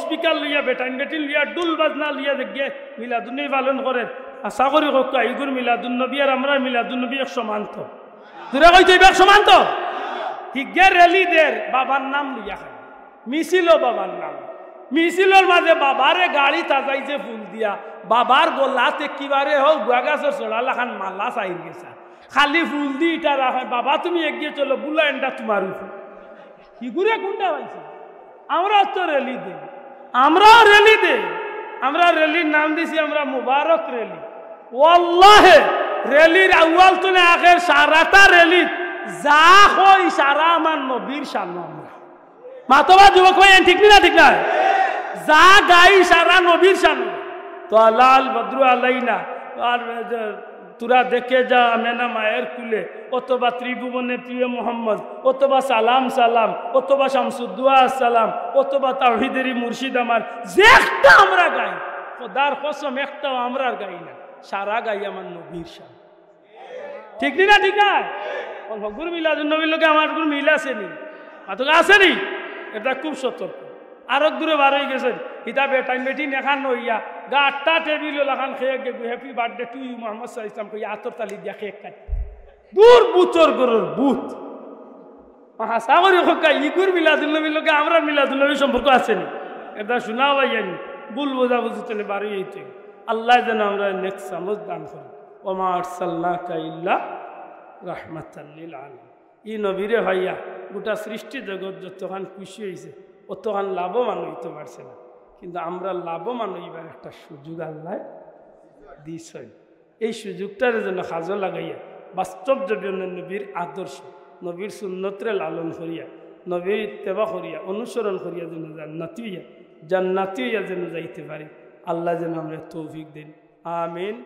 স্পিকার লইয়া বেটাইন বেটিন লইয়া ডুল বাজনা লইয়া দেখে মিলাদুন্নবী পালন করে আশা করি হোক এইগুর মিলাদুন্নবী আর আমরা মিলাদুন্নবী এক সমান তো দূরে কইতে এক সমান তো হিগে রেলিদের বাবার নাম লইয়া খাই মিছিল বাবার নাম মিছিলের মাঝে বাবারে গাড়ি তাজাইছে ফুল দিয়া বাবার গোলাতে কিবারে হোক গুয়া গাছের চড়ালা খান মালা চাই গেছা খালি ফুল দি ইটা রাখে বাবা তুমি এগিয়ে চলো বুলা এন্ডা তোমার উপর হিগুরে কোনটা পাইছে আমরা তো রেলি দে আমরাও রেলি দে আমরা রেলির নাম দিছি আমরা মুবারক রেলি ওয়াল্লাহে রেলির আউয়াল তুলে আখের সারাটা রেলি যা হয় সারা আমার নবীর সামনে আমরা মাতবা যুবক ভাই ঠিক না ঠিক না যা গাই সারা নবীর সামনে তো আলাল বদরু আলাইনা আর তোরা দেখে যা আমেনা মায়ের কুলে অথবা ত্রিভুবনে প্রিয় মোহাম্মদ অথবা সালাম সালাম অথবা শামসুদ্দোয়া সালাম অথবা তাওহীদেরই মুর্শিদ আমার যে একটা আমরা গাই খোদার কসম একটাও আমরা গাই না সারা গাই আমার নবীর সামনে ঠিক না ঠিক না হগুর মিলাদুন্নবীর লোকে আমার গুলো মিল আসেনি আতকা আসেনি এটা খুব সতর্ক আরো দূরে বার হয়ে গেছেন ইতা বেটাইন বেটিন এখান নইয়া গা 8টা টেবিল লাখান খেয়ে গেছে happy birthday to you Muhammad সাল্লাল্লাহু আলাইহি ওয়াসাল্লাম কই আতর তালি দিয়া কেক কাটি দূর বুচর গরর বুত মহাসাগরী হকা ইগুর মিলাদুন্নবীর লোকে আমরা মিলাদুন্নবীর সম্পর্ক আসেনি এটা শোনা ভাইয়ানি ভুল বোঝাবুঝি চলে বার হইতে আল্লাহ যেন আমরা নেক্সট সমঝ দান করি ওমা আরসালনাকা ইল্লা রাহমাতাল লিল আলামিন ই নবীরে ভাইয়া গোটা সৃষ্টি জগৎ যতখান খুশি হয়েছে অতখান লাভবান হইতে পারছে না কিন্তু আমরা লাভবান হইবার একটা সুযোগ আল্লাহ দিয়েছেন এই সুযোগটার জন্য কাজে লাগাইয়া বাস্তব জীবনে নবীর আদর্শ নবীর সুন্নতরে লালন করিয়া নবীর ইত্তেবা করিয়া অনুসরণ করিয়া যেন জান্নাতি হইয়া যেন যাইতে পারি আল্লাহ যেন আমরা তৌফিক দেন আমিন।